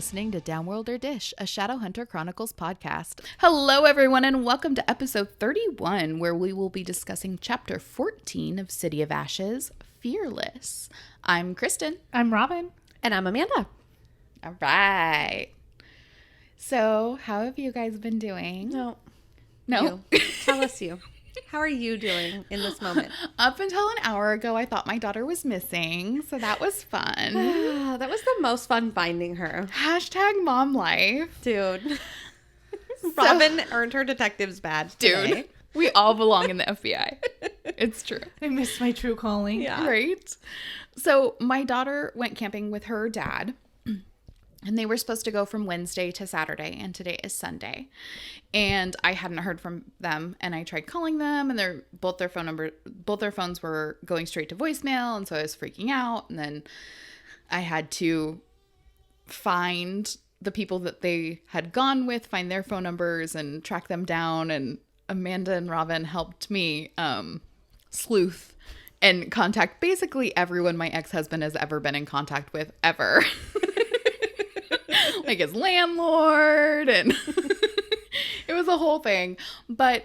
listening to Downworlder Dish, a Shadowhunters Chronicles podcast. Hello, everyone, and welcome to episode 31, where we will be discussing chapter 14 of City of Ashes, Fearless. I'm Kristen. I'm Robin. And I'm Amanda. All right. So, how have you guys been doing? No. No? Tell us you. How are you doing in this moment? Up until an hour ago, I thought my daughter was missing, so that was fun. That was the most fun finding her. Hashtag mom life. Dude. Robin earned her detective's badge today. Dude, we all belong in the FBI. It's true. I missed my true calling. Yeah. Right? So my daughter went camping with her dad, and they were supposed to go from Wednesday to Saturday, and today is Sunday. And I hadn't heard from them, and I tried calling them, and both their phones were going straight to voicemail, and so I was freaking out. And then I had to find the people that they had gone with, find their phone numbers, and track them down. And Amanda and Robin helped me sleuth and contact basically everyone my ex-husband has ever been in contact with ever. Like his landlord, and it was a whole thing. But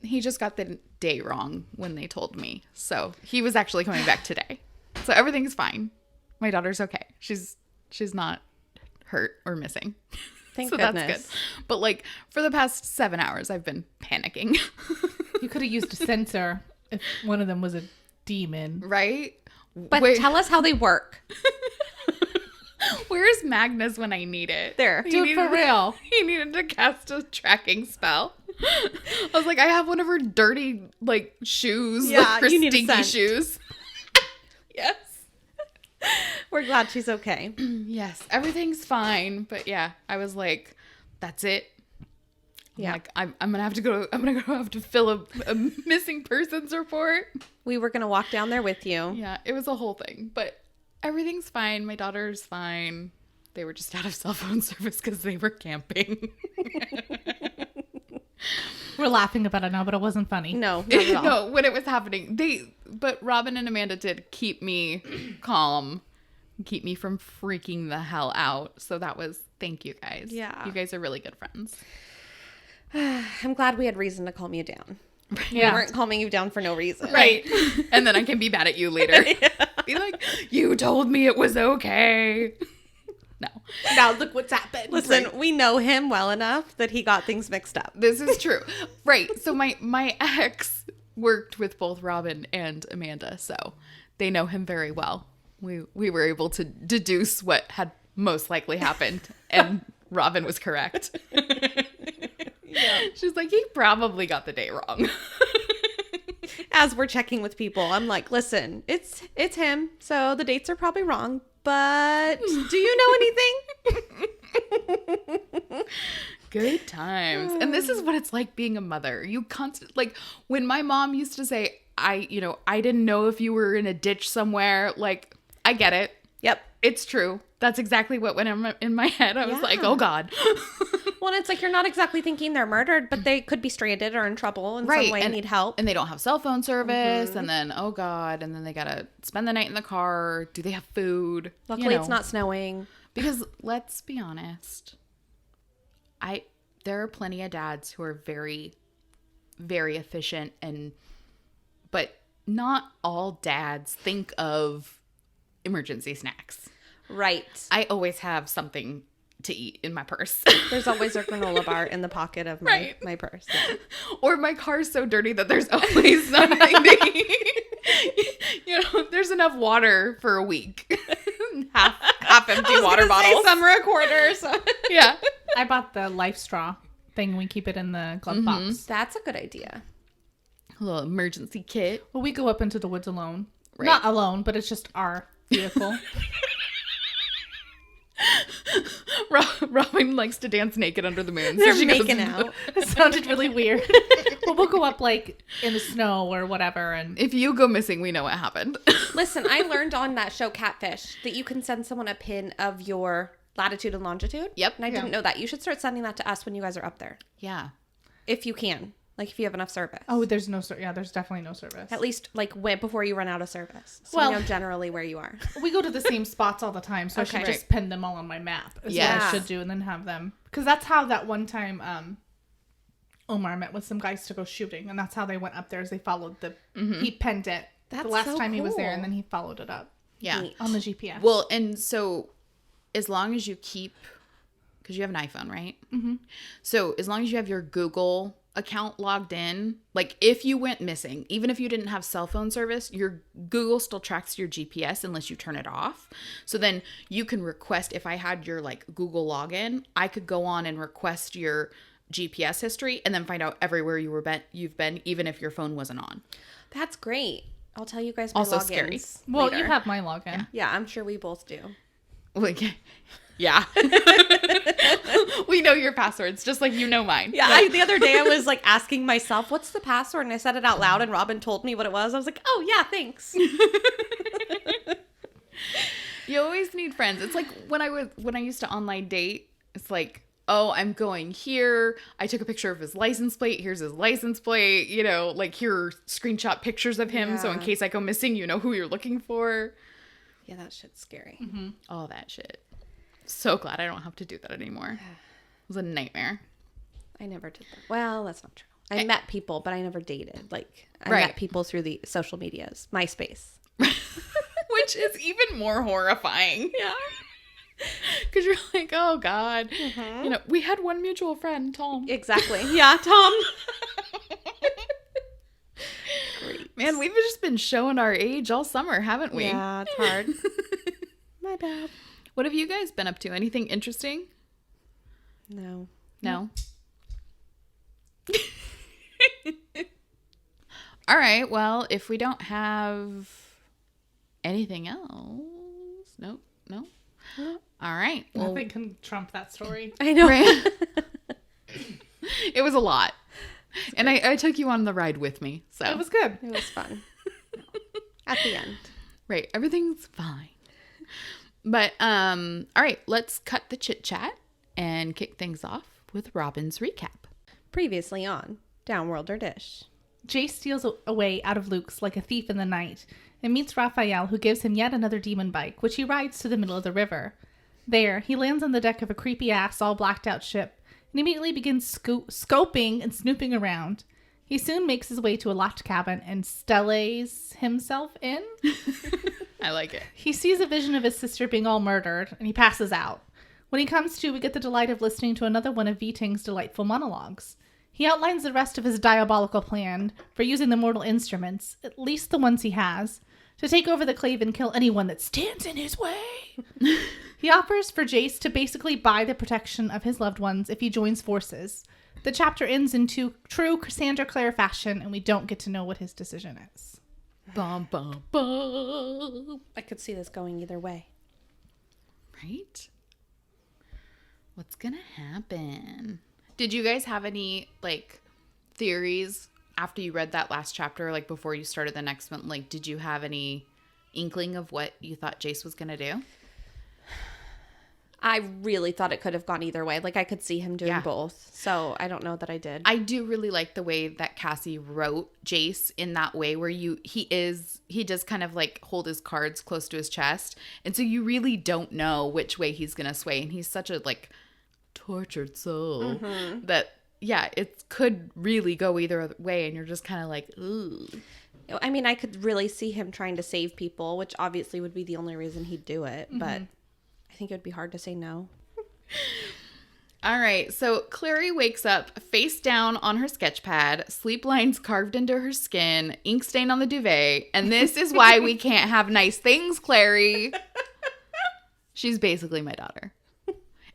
he just got the day wrong when they told me. So he was actually coming back today. So everything's fine. My daughter's okay. She's not hurt or missing. Thank so goodness. That's good. But like for the past 7 hours, I've been panicking. You could have used a sensor if one of them was a demon. Right? But tell us how they work. Where's Magnus when I need it? There. Dude, for real. He needed to cast a tracking spell. I was like, I have one of her dirty, like, shoes. Yeah, like, her you need a stinky scent. shoes. Yes. We're glad she's okay. Yes, everything's fine. But yeah, I was like, that's it. Yeah. Like, I'm gonna have to fill a missing persons report. We were going to walk down there with you. Yeah, it was a whole thing. But everything's fine. My daughter's fine. They were just out of cell phone service because they were camping. We're laughing about it now, but it wasn't funny. No, not at all. No, when it was happening, but Robin and Amanda did keep me calm, keep me from freaking the hell out. So thank you guys. Yeah. You guys are really good friends. I'm glad we had reason to calm you down. Yeah. We weren't calming you down for no reason. Right. And then I can be mad at you later. Be like, you told me it was okay. No. Now look what's happened. Listen, we know him well enough that he got things mixed up. This is true. Right. So my ex worked with both Robin and Amanda, so they know him very well. We were able to deduce what had most likely happened, and Robin was correct. Yeah. She's like, he probably got the day wrong. As we're checking with people, I'm like, listen, it's him, so the dates are probably wrong, but do you know anything? Good times. And this is what it's like being a mother. You like when my mom used to say, I didn't know if you were in a ditch somewhere. Like, I get it. Yep. It's true. That's exactly what went in my head. I was like, oh God. Well, it's like you're not exactly thinking they're murdered, but they could be stranded or in trouble in some way and need help. And they don't have cell phone service. Mm-hmm. And then, oh God. And then they got to spend the night in the car. Do they have food? Luckily, it's not snowing. Because let's be honest. There are plenty of dads who are very, very efficient, but not all dads think of emergency snacks. Right. I always have something to eat in my purse. There's always a granola bar in the pocket of my purse. Yeah. Or my car's so dirty that there's always something to eat. There's enough water for a week. half empty water bottles. Some are a quarter. So. Yeah. I bought the life straw thing. We keep it in the glove box. That's a good idea. A little emergency kit. Well, we go up into the woods alone. Right. Not alone, but it's just our vehicle. Robin likes to dance naked under the moon. They're she making out. It sounded really weird. Well, we'll go up like in the snow or whatever. And if you go missing, we know what happened. Listen, I learned on that show Catfish that you can send someone a pin of your latitude and longitude. Yep. And I didn't know that. You should start sending that to us when you guys are up there. Yeah. If you can. Like if you have enough service. Oh, there's no service. Yeah, there's definitely no service. At least like before you run out of service. So Well- we know generally where you are. We go to the same spots all the time, so I should just pin them all on my map. Is what I should do, and then have them. Because that's how that one time Omar met with some guys to go shooting, and that's how they went up there. Is they followed he pinned it That's the last so time he was there, cool. and then he followed it up Yeah. Neat. on the GPS. Well, and so as long as you keep, because you have an iPhone, right? Mm-hmm. So as long as you have your Google account logged in, like if you went missing, even if you didn't have cell phone service, your Google still tracks your GPS unless you turn it off. So then you can request, if I had your like Google login, I could go on and request your GPS history and then find out everywhere you've been, even if your phone wasn't on. That's great. I'll tell you guys my Also logins scary. well, later. you have my login. Yeah, I'm sure we both do. Like, yeah. We know your passwords, just like you know mine. Yeah, the other day I was like asking myself, what's the password? And I said it out loud and Robin told me what it was. I was like, oh yeah, thanks. You always need friends. It's like when I used to online date, it's like, oh, I'm going here. I took a picture of his license plate. Here's his license plate. You know, like here are screenshot pictures of him. So in Yeah. case I go missing, you know who you're looking for. Yeah, that shit's scary. All that shit. So glad I don't have to do that anymore. It was a nightmare. I never did that. Well, that's not true. I met people, but I never dated. Like, I Right. met people through the social medias, MySpace. Which is even more horrifying. Yeah. Because you're like, oh God. You know, we had one mutual friend, Tom. Exactly. Yeah, Tom. Great. Man, we've just been showing our age all summer, haven't we? Yeah, it's hard. My bad. What have you guys been up to? Anything interesting? No. No. All right. Well, if we don't have anything else, nope. No. All right. Well, Nothing can trump that story. I know. right. It was a lot, and I took you on the ride with me. So It was good. It was fun. At the end. right. Everything's fine. But all right. Let's cut the chit chat and kick things off with Robin's recap. Previously on Downworlder Dish. Jace steals away out of Luke's like a thief in the night and meets Raphael, who gives him yet another demon bike, which he rides to the middle of the river. There, he lands on the deck of a creepy-ass, all blacked-out ship and immediately begins scoping and snooping around. He soon makes his way to a locked cabin and stellays himself in. I like it. He sees a vision of his sister being all murdered, and he passes out. When he comes to, we get the delight of listening to another one of Viting's delightful monologues. He outlines the rest of his diabolical plan for using the mortal instruments, at least the ones he has, to take over the clave and kill anyone that stands in his way. He offers for Jace to basically buy the protection of his loved ones if he joins forces. The chapter ends in true Cassandra Clare fashion, and we don't get to know what his decision is. Bum, bum, bum. I could see this going either way. Right? What's gonna happen? Did you guys have any, like, theories after you read that last chapter, like, before you started the next one? Like, did you have any inkling of what you thought Jace was gonna do? I really thought it could have gone either way. Like, I could see him doing Yeah. both. So, I don't know that I did. I do really like the way that Cassie wrote Jace in that way where he does kind of like hold his cards close to his chest. And so you really don't know which way he's going to sway. And he's such a like tortured soul that, yeah, it could really go either way. And you're just kind of like, ooh. I mean, I could really see him trying to save people, which obviously would be the only reason he'd do it. But I think it would be hard to say no. All right, so Clary wakes up face down on her sketch pad, sleep lines carved into her skin, ink stain on the duvet, and this is why we can't have nice things, Clary. She's basically my daughter.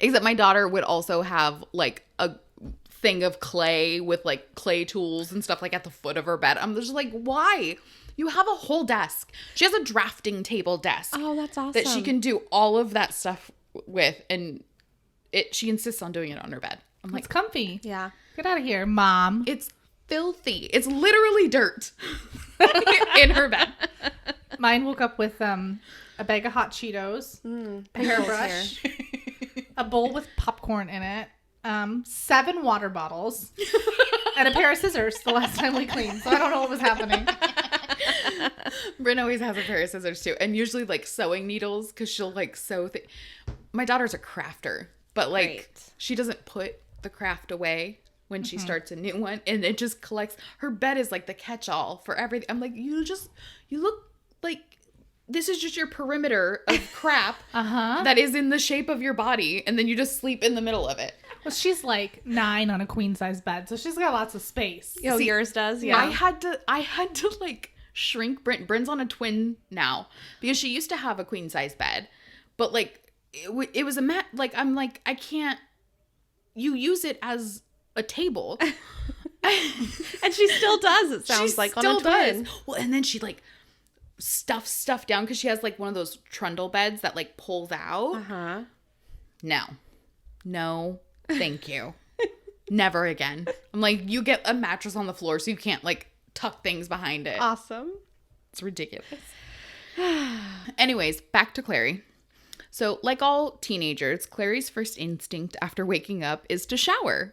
Except my daughter would also have like a thing of clay with like clay tools and stuff like at the foot of her bed. I'm just like, why? You have a whole desk. She has a drafting table desk. Oh, that's awesome. That she can do all of that stuff with, and she insists on doing it on her bed. I'm like, It's comfy. Yeah. Get out of here, Mom. it's filthy. It's literally dirt in her bed. Mine woke up with a bag of hot Cheetos, a hairbrush, a bowl with popcorn in it, 7 water bottles, And a pair of scissors the last time we cleaned. So I don't know what was happening. Bryn always has a pair of scissors too. And usually like sewing needles because she'll like sew. My daughter's a crafter, but like Right. she doesn't put the craft away when she starts a new one. And it just collects. Her bed is like the catch-all for everything. I'm like, you look like this is just your perimeter of crap that is in the shape of your body. And then you just sleep in the middle of it. Well, she's like 9 on a queen-size bed. So she's got lots of space. Oh, yours does? Yeah. I had to like shrink Bryn. Bryn's on a twin now because she used to have a queen size bed, but like it was like I'm like I can't. You use it as a table, And she still does. It sounds she like still on a twin. does. Well, and then she like stuffs stuff down because she has like one of those trundle beds that like pulls out. No, thank you. Never again. I'm like, you get a mattress on the floor so you can't like tuck things behind it. Awesome. It's ridiculous. Anyways, back to Clary. So, like all teenagers, Clary's first instinct after waking up is to shower.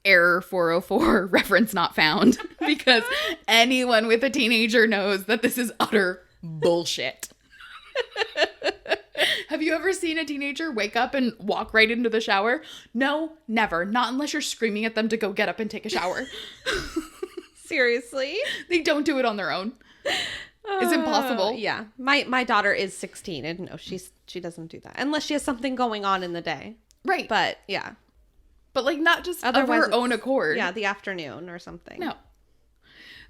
Error 404, reference not found. Because anyone with a teenager knows that this is utter bullshit. Have you ever seen a teenager wake up and walk right into the shower? No, never. Not unless you're screaming at them to go get up and take a shower. Seriously? They don't do it on their own. It's impossible. Yeah. My daughter is 16 and no, she doesn't do that unless she has something going on in the day. Right. But yeah. But like not just Otherwise of her it's- own accord. Yeah, the afternoon or something. No.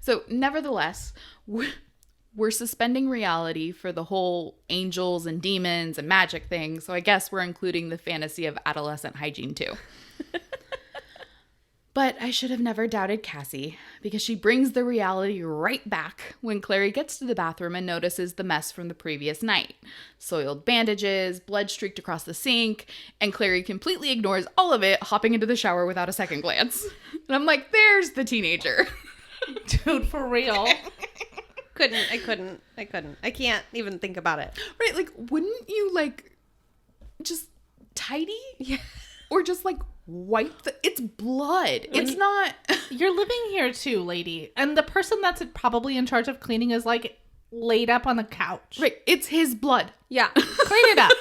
So nevertheless, we're suspending reality for the whole angels and demons and magic thing. So I guess we're including the fantasy of adolescent hygiene too. But I should have never doubted Cassie because she brings the reality right back when Clary gets to the bathroom and notices the mess from the previous night. Soiled bandages, blood streaked across the sink, and Clary completely ignores all of it, hopping into the shower without a second glance. And I'm like, there's the teenager. Dude, for real. I couldn't. I can't even think about it. Right, like, wouldn't you, like, just tidy? Yeah. Or just, like, wipe it's blood. It's not... You're living here too, lady. And the person that's probably in charge of cleaning is like laid up on the couch. Right, it's his blood. Yeah. Clean it up.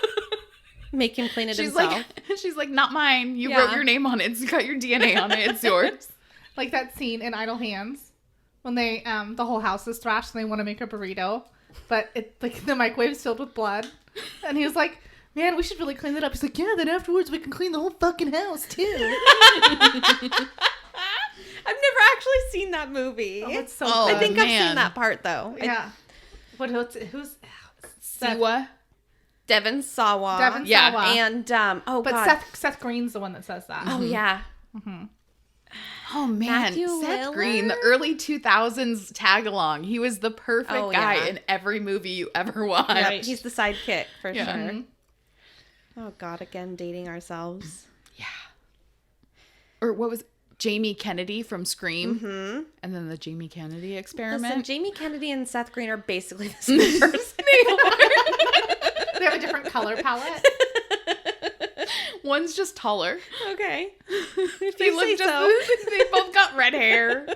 Make him clean it She's himself. she's like, not mine. You Yeah. wrote your name on it. It's got your DNA on it. It's yours. Like that scene in Idle Hands when they the whole house is thrashed and they want to make a burrito, but it like the microwave's filled with blood. And he was like, man, we should really clean that up. He's like, yeah, then afterwards we can clean the whole fucking house too. I've never actually seen that movie. Oh, it's so Oh, good. I think I've man. seen that part though. Yeah. Who's Siwa. Devin Sawa. Devin Yeah. Sawa. And but God. Seth Green's the one that says that. Oh yeah. Oh, man. Matthew Seth Lillard? Green, the early 2000s tag-along. He was the perfect Oh, guy yeah. in every movie you ever watched. Yep, he's the sidekick for Yeah. sure. Oh God, again dating ourselves. Yeah. Or what was Jamie Kennedy from Scream? Mm-hmm. And then the Jamie Kennedy experiment. Listen, Jamie Kennedy and Seth Green are basically the same person. They have a different color palette. One's just taller. Okay. They look they both got red hair.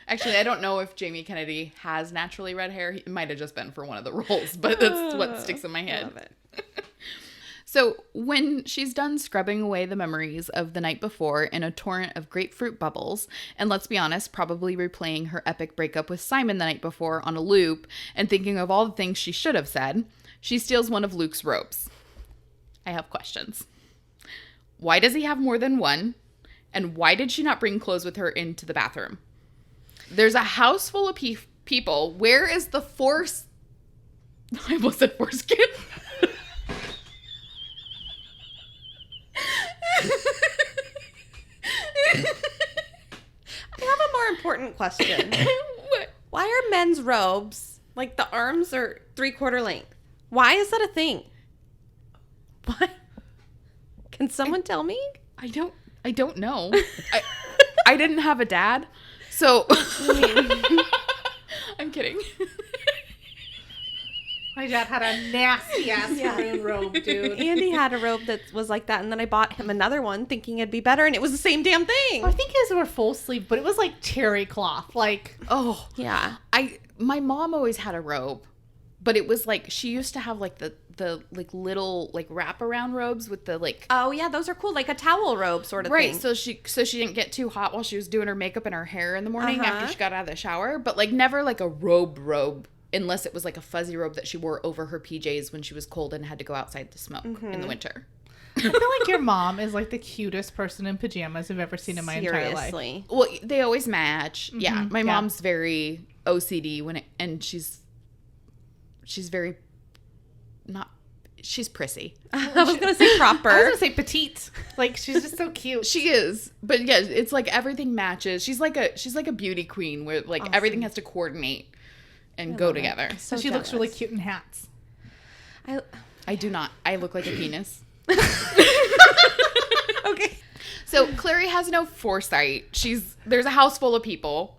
Actually, I don't know if Jamie Kennedy has naturally red hair. It might have just been for one of the roles, but that's what sticks in my head. Love it. So when she's done scrubbing away the memories of the night before in a torrent of grapefruit bubbles, and let's be honest, probably replaying her epic breakup with Simon the night before on a loop and thinking of all the things she should have said, she steals one of Luke's robes. I have questions. Why does he have more than one? And why did she not bring clothes with her into the bathroom? There's a house full of people. Where is the force? I almost said foreskin. I have a more important question. What? Why are men's robes, like the arms are 3/4 length? Why is that a thing? What? Can someone tell me? I don't know. I didn't have a dad, so I'm kidding. My dad had a nasty ass maroon robe, dude. Andy had a robe that was like that, and then I bought him another one thinking it'd be better, and it was the same damn thing. I think his were full sleeve, but it was like terry cloth. Like, Oh, Yeah. my mom always had a robe, but it was like she used to have like the like little like wraparound robes with the like Oh, yeah, those are cool. Like a towel robe sort of right. thing. So she didn't get too hot while she was doing her makeup and her hair in the morning Uh-huh. after she got out of the shower, but like never like a robe unless it was like a fuzzy robe that she wore over her PJs when she was cold and had to go outside to smoke in the winter. I feel like your mom is like the cutest person in pajamas I've ever seen in my entire life. Seriously. Well, they always match. Yeah, my yeah. mom's very OCD and she's very not. She's prissy. I was going to say proper. I was gonna say petite. Like, she's just so cute. She is, but yeah, it's like everything matches. She's like a beauty queen where like everything has to coordinate and go together. So she jealous. looks really cute in hats. I do not. I look like a penis. Okay. So Clary has no foresight. There's a house full of people.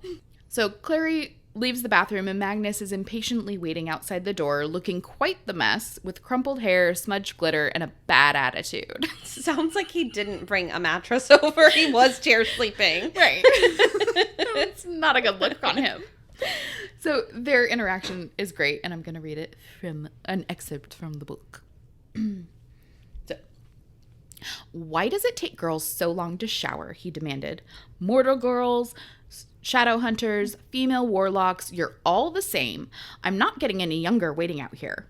So Clary leaves the bathroom and Magnus is impatiently waiting outside the door, looking quite the mess with crumpled hair, smudged glitter, and a bad attitude. Sounds like he didn't bring a mattress over. He was chair sleeping. Right. It's not a good look on him. So their interaction is great, and I'm going to read it from an excerpt from the book. So, why does it take girls so long to shower? He demanded. Mortal girls, Shadowhunters, female warlocks, you're all the same. I'm not getting any younger waiting out here.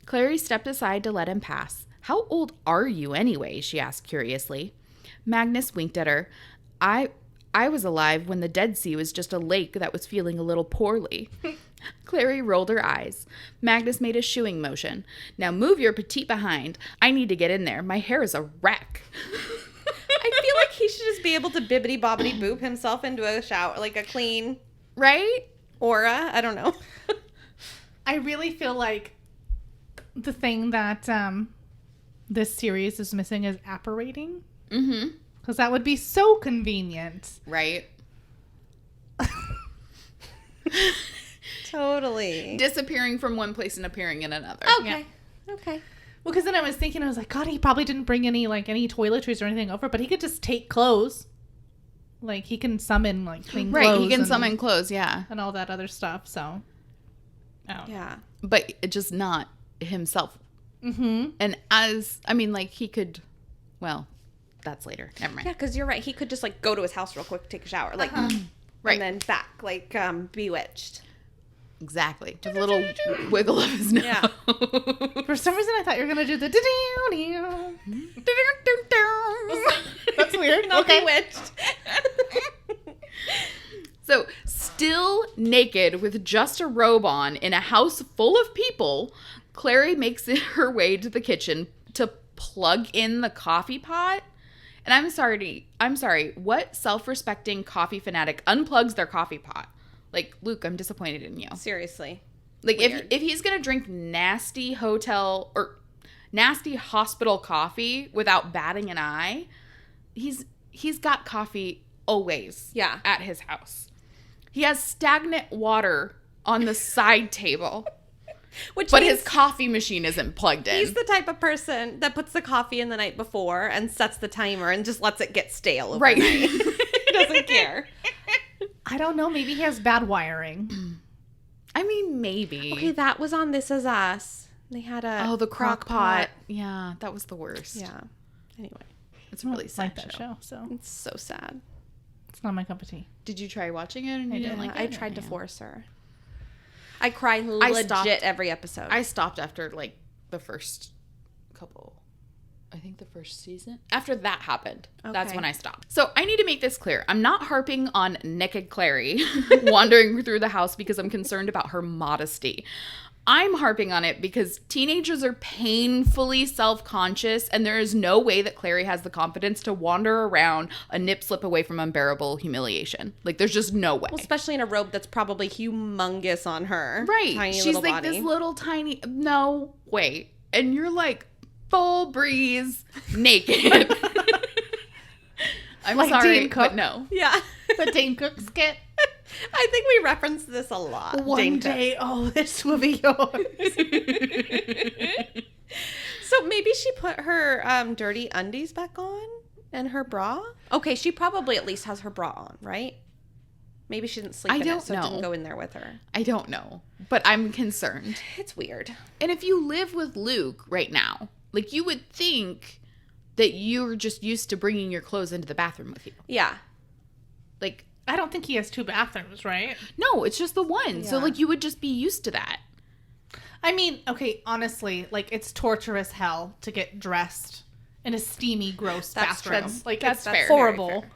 Clary stepped aside to let him pass. How old are you anyway? She asked curiously. Magnus winked at her. I was alive when the Dead Sea was just a lake that was feeling a little poorly. Clary rolled her eyes. Magnus made a shooing motion. Now move your petite behind. I need to get in there. My hair is a wreck. I feel like he should just be able to bibbity bobbity boop himself into a shower, like a clean Right? aura. I don't know. I really feel like the thing that this series is missing is apparating. Mm-hmm. Because that would be so convenient. Right? Totally. Disappearing from one place and appearing in another. Okay. Okay. Well, because then I was thinking, I was like, God, he probably didn't bring any toiletries or anything over, but he could just take clothes. Like, he can summon, like, clean clothes. Right, he can summon clothes, yeah. And all that other stuff, so. Oh. Yeah. But it just not himself. Mm-hmm. And he could, well, that's later. Never mind. Yeah, because you're right. He could just, like, go to his house real quick, take a shower. Like, Right. and then back, like, Bewitched. Exactly. Just a little wiggle of his nose. Yeah. For some reason, I thought you were going to do the That's weird. Not Okay. Bewitched. So, still naked with just a robe on in a house full of people, Clary makes her way to the kitchen to plug in the coffee pot. And I'm sorry, what self-respecting coffee fanatic unplugs their coffee pot? Like, Luke, I'm disappointed in you. Seriously. Like, Weird. if he's gonna drink nasty hotel or nasty hospital coffee without batting an eye, he's got coffee always. Yeah. At his house. He has stagnant water on the side table, Which but means his coffee machine isn't plugged in. he's the type of person that puts the coffee in the night before and sets the timer and just lets it get stale overnight. Right. He doesn't care. I don't know. Maybe he has bad wiring. I mean, maybe. Okay, that was on This Is Us. They had a the crock pot. Yeah, that was the worst. Yeah. Anyway, It's a really I sad like that show. show, so it's so sad. it's not my cup of tea. Did you try watching it and you I didn't did. like it? I tried to force her. I cry legit stopped. every episode. I stopped after like the first couple. I think the first season. After that happened, that's Okay. when I stopped. So I need to make this clear. I'm not harping on naked Clary wandering through the house because I'm concerned about her modesty. I'm harping on it because teenagers are painfully self-conscious and there is no way that Clary has the confidence to wander around a nip slip away from unbearable humiliation. Like, there's just no way. well, especially in a robe that's probably humongous on her. Right. Tiny She's little like body. this little tiny, no, wait. And you're like full breeze naked. I'm Like sorry, Dane Cook. but no. Yeah. The Dane Cook skit. I think we reference this a lot. One day, this will be yours. So maybe she put her dirty undies back on and her bra? Okay, she probably at least has her bra on, right? Maybe she didn't sleep in it, so it didn't go in there with her. I don't know, but I'm concerned. It's weird. And if you live with Luke right now, like, you would think that you're just used to bringing your clothes into the bathroom with you. Yeah. Like, I don't think he has 2 bathrooms, right? no, it's just the one. Yeah. So, like, you would just be used to that. I mean, okay, honestly, like, it's torturous hell to get dressed in a steamy, gross bathroom. That's fair, horrible. Fair.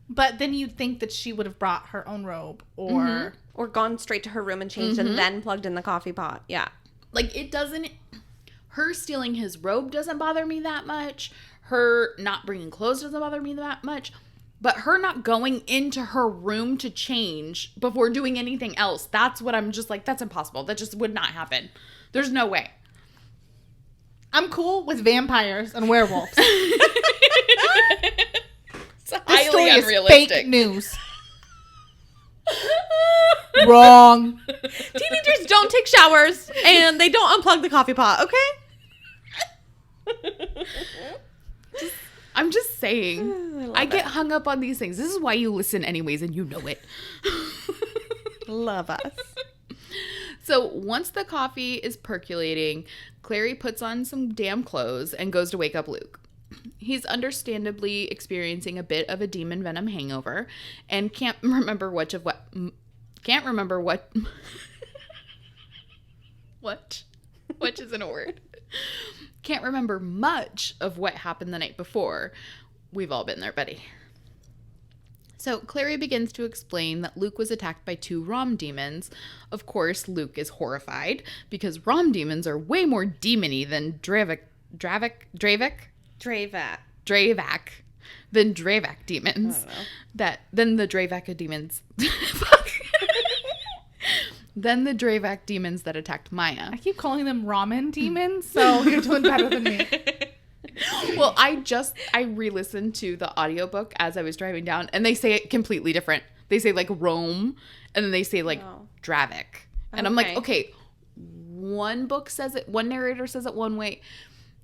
But then you'd think that she would have brought her own robe or gone straight to her room and changed and then plugged in the coffee pot. Yeah. Like, it doesn't... Her stealing his robe doesn't bother me that much. Her not bringing clothes doesn't bother me that much. But her not going into her room to change before doing anything else, that's what I'm just like, that's impossible. That just would not happen. There's no way. I'm cool with vampires and werewolves. It's highly unrealistic. Is fake news. Wrong. Teenagers don't take showers and they don't unplug the coffee pot, okay? I'm just saying. I get hung up on these things. This is why you listen anyways, and you know it. Love us. So once the coffee is percolating, Clary puts on some damn clothes and goes to wake up Luke. He's understandably experiencing a bit of a demon venom hangover and can't remember what which isn't a word. Can't remember much of what happened the night before. We've all been there, buddy. So Clary begins to explain that Luke was attacked by 2 Rom demons. Of course, Luke is horrified because Rom demons are way more demony than Dravak demons. Then the Dravak demons. Then the Dravak demons that attacked Maya. I keep calling them ramen demons, so you're doing better than me. Well, I re-listened to the audiobook as I was driving down, and they say it completely different. They say, like, Rome, and then they say, like, Dravak. And I'm like, okay, one narrator says it one way.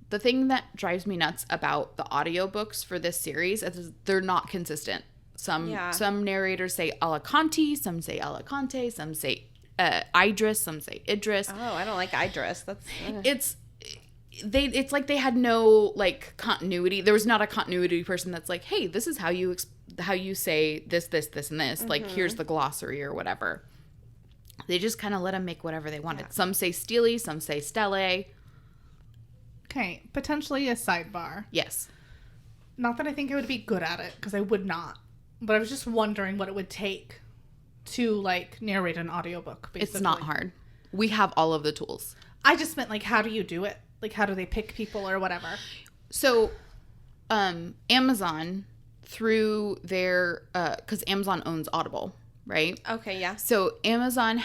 The thing that drives me nuts about the audiobooks for this series is they're not consistent. Some narrators say Alicante, some say Alicante, some say Idris, some say Idris. Oh, I don't like Idris. That's it's like they had no, like, continuity. There was not a continuity person that's like, hey, this is how you say this, and this. Mm-hmm. Like, here's the glossary or whatever. They just kind of let them make whatever they wanted. Yeah. Some say Steely, some say Stelle. Okay, potentially a sidebar. Yes. Not that I think I would be good at it, because I would not. But I was just wondering what it would take to, like, narrate an audiobook, basically. It's not hard. We have all of the tools. I just meant, like, how do you do it? Like, how do they pick people or whatever? So, Amazon, through their, because Amazon owns Audible, right? Okay, yeah. So, Amazon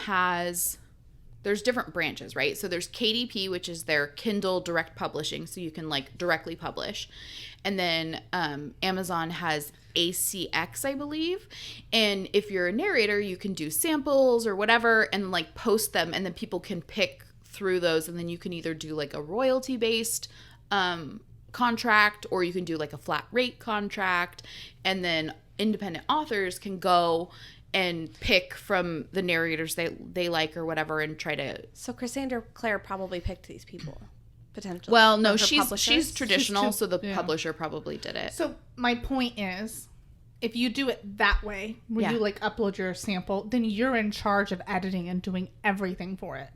there's different branches, right? So, there's KDP, which is their Kindle direct publishing, so you can, like, directly publish. And then Amazon has ACX, I believe. And if you're a narrator, you can do samples or whatever and, like, post them, and then people can pick through those, and then you can either do, like, a royalty-based contract, or you can do, like, a flat rate contract, and then independent authors can go and pick from the narrators they like or whatever and try to... So Cassandra Clare probably picked these people, potentially. Well, no, she's traditional, so the publisher probably did it. So my point is, if you do it that way, where you, like, upload your sample, then you're in charge of editing and doing everything for it.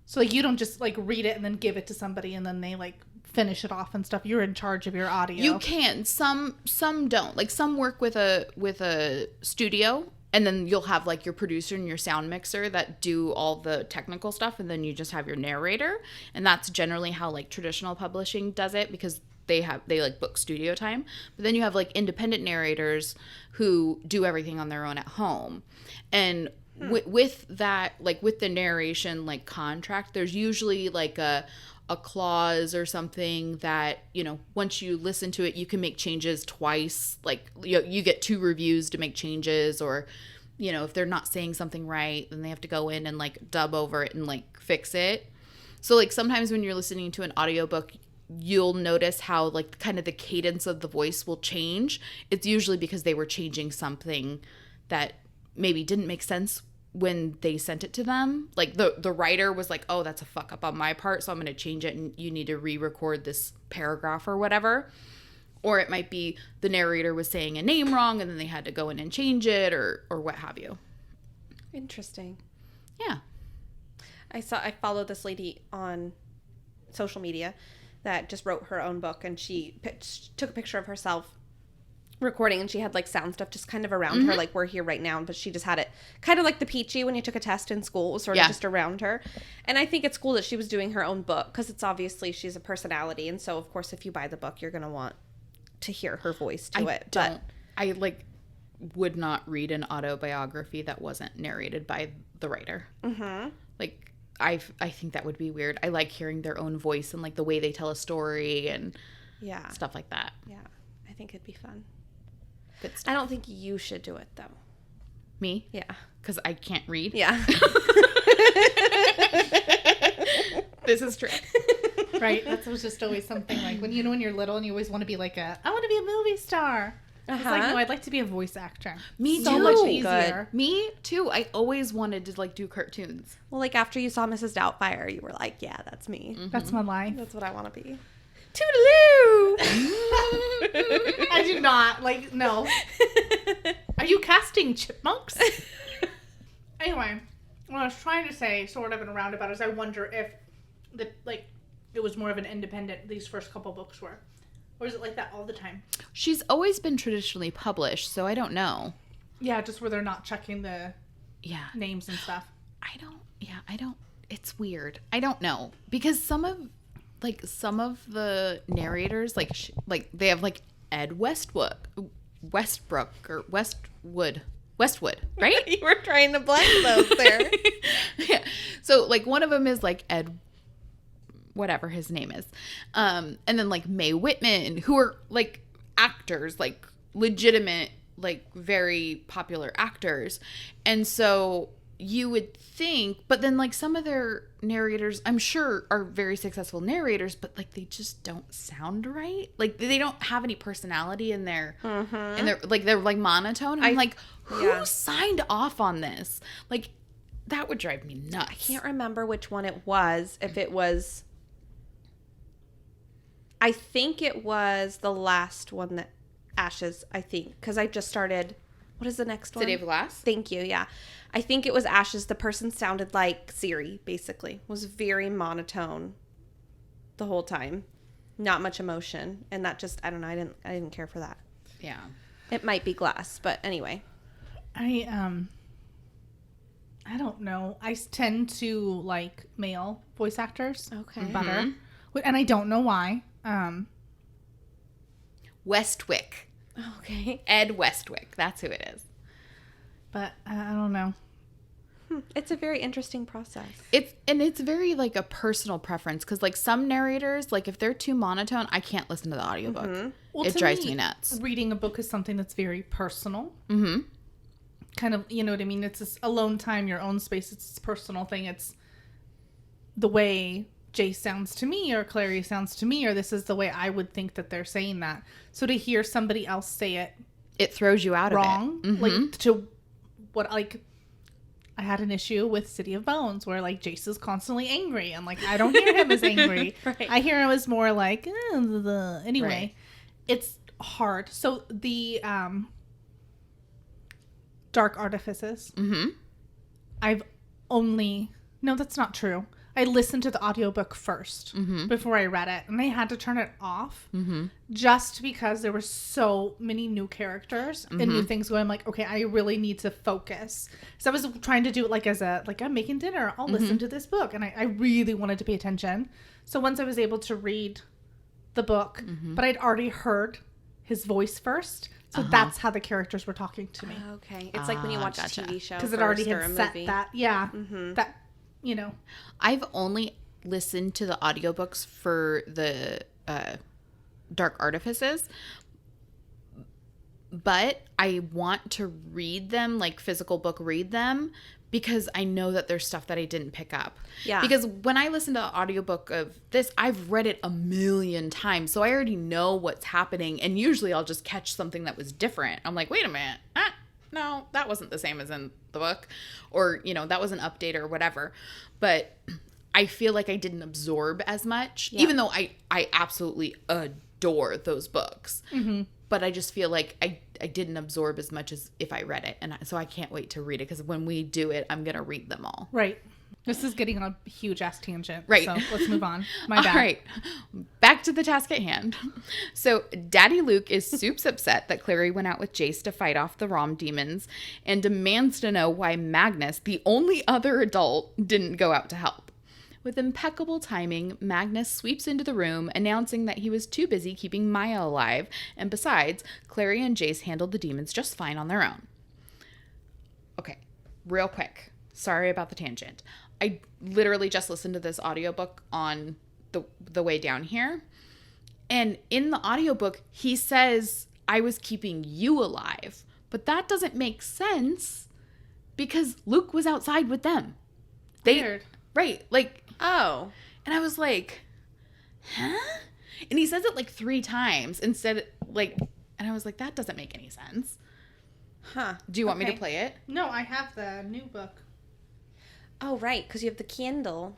So, like, you don't just, like, read it and then give it to somebody and then they, like, finish it off and stuff. You're in charge of your audio. You can. Some don't. Like, some work with a studio, and then you'll have, like, your producer and your sound mixer that do all the technical stuff, and then you just have your narrator. And that's generally how, like, traditional publishing does it, because they like book studio time. But then you have, like, independent narrators who do everything on their own at home. And with that, like, with the narration, like, contract, there's usually, like, a clause or something that, you know, once you listen to it, you can make changes twice. Like, you get 2 reviews to make changes, or you know, if they're not saying something right, then they have to go in and like dub over it and like fix it. So like sometimes when you're listening to an audiobook, you'll notice how like kind of the cadence of the voice will change. It's usually because they were changing something that maybe didn't make sense when they sent it to them. Like the writer was like, oh, that's a fuck up on my part, so I'm going to change it and you need to re-record this paragraph or whatever. Or it might be the narrator was saying a name wrong and then they had to go in and change it or what have you. Interesting. Yeah. I followed this lady on social media that just wrote her own book, and she took a picture of herself recording, and she had like sound stuff just kind of around her, like we're here right now, but she just had it kind of like the Peachy when you took a test in school. It was sort of just around her. And I think it's cool that she was doing her own book, because it's obviously she's a personality, and so of course if you buy the book you're going to want to hear her voice to it. But I like would not read an autobiography that wasn't narrated by the writer. Like I think that would be weird. I like hearing their own voice and like the way they tell a story and stuff like that. Yeah, I think it'd be fun. Good stuff. I don't think you should do it though. Me? Yeah, because I can't read. Yeah. This is true. Right? That was just always something like when you're little and you always want to be like I want to be a movie star. It's like, no, I'd like to be a voice actor. Me so too. much easier. Good. Me too. I always wanted to like do cartoons. Well, like after you saw Mrs. Doubtfire, you were like, yeah, that's me. That's my life. That's what I want to be. Toodaloo! I do not. Like, no. Are you casting chipmunks? Anyway, what I was trying to say, sort of in a roundabout, is I wonder if it was more of an independent, these first couple books were. Or is it like that all the time? She's always been traditionally published, so I don't know. Yeah, just where they're not checking the names and stuff. I don't. It's weird. I don't know. Because some of the narrators, like they have like Ed Westbrook, right? You were trying to blend those there. Yeah. So like one of them is like Ed, whatever his name is. And then like Mae Whitman, who are like actors, like legitimate, like very popular actors. And so you would think, but then like some of their narrators, I'm sure, are very successful narrators, but like they just don't sound right. Like they don't have any personality in their, and they're like monotone. I'm like, who signed off on this? Like that would drive me nuts. I can't remember which one it was. If it was, I think it was the last one that Ashes, I think, because I just started. What is the next one? City of Glass? Thank you, yeah. I think it was Ashes. The person sounded like Siri, basically. Was very monotone the whole time. Not much emotion. And that just, I don't know, I didn't care for that. Yeah. It might be Glass, but anyway. I don't know. I tend to like male voice actors. Okay. Better. And I don't know why. Westwick. Okay. Ed Westwick. That's who it is. But I don't know. It's a very interesting process. It's very like a personal preference, because like some narrators, like if they're too monotone, I can't listen to the audiobook. Well, it drives me nuts. Reading a book is something that's very personal. Kind of, you know what I mean? It's this alone time, your own space. It's this personal thing. It's the way Jace sounds to me, or Clary sounds to me, or this is the way I would think that they're saying that. So to hear somebody else say it throws you out wrong, of it. like to what, like I had an issue with City of Bones where like Jace is constantly angry, and like I don't hear him as angry. Right. I hear him as more like anyway. It's hard. So the Dark Artifices. I've only no, that's not true. I listened to the audiobook first before I read it, and I had to turn it off just because there were so many new characters and new things going. I'm like, okay, I really need to focus. So I was trying to do it like as a, like I'm making dinner, I'll listen to this book. And I really wanted to pay attention. So once I was able to read the book, but I'd already heard his voice first. So that's how the characters were talking to me. Okay. It's like when you watch a TV show. Because it already had set movie. that. Yeah. That, you know. I've only listened to the audiobooks for the Dark Artifices, but I want to read them, like physical book read them, because I know that there's stuff that I didn't pick up. Yeah. Because when I listen to the audiobook of this, I've read it a million times. So I already know what's happening. And usually I'll just catch something that was different. I'm like, wait a minute. No, that wasn't the same as in the book. Or, that was an update or whatever. But I feel like I didn't absorb as much, even though I absolutely adore those books. Mm-hmm. But I just feel like I didn't absorb as much as if I read it. And so I can't wait to read it, because when we do it, I'm going to read them all. Right. This is getting on a huge ass tangent. Right. So let's move on. My bad. All right. Back to the task at hand. So Daddy Luke is super upset that Clary went out with Jace to fight off the Rom demons and demands to know why Magnus, the only other adult, didn't go out to help. With impeccable timing, Magnus sweeps into the room, announcing that he was too busy keeping Maya alive, and besides, Clary and Jace handled the demons just fine on their own. Okay, real quick. Sorry about the tangent. I literally just listened to this audiobook on the way down here, and in the audiobook, he says, I was keeping you alive, but that doesn't make sense, because Luke was outside with them. Weird. Right, like... Oh. And I was like, huh? And he says it like 3 times instead, like, and I was like, that doesn't make any sense. Huh. Do you want me to play it? No, I have the new book. Oh, right, because you have the Kindle.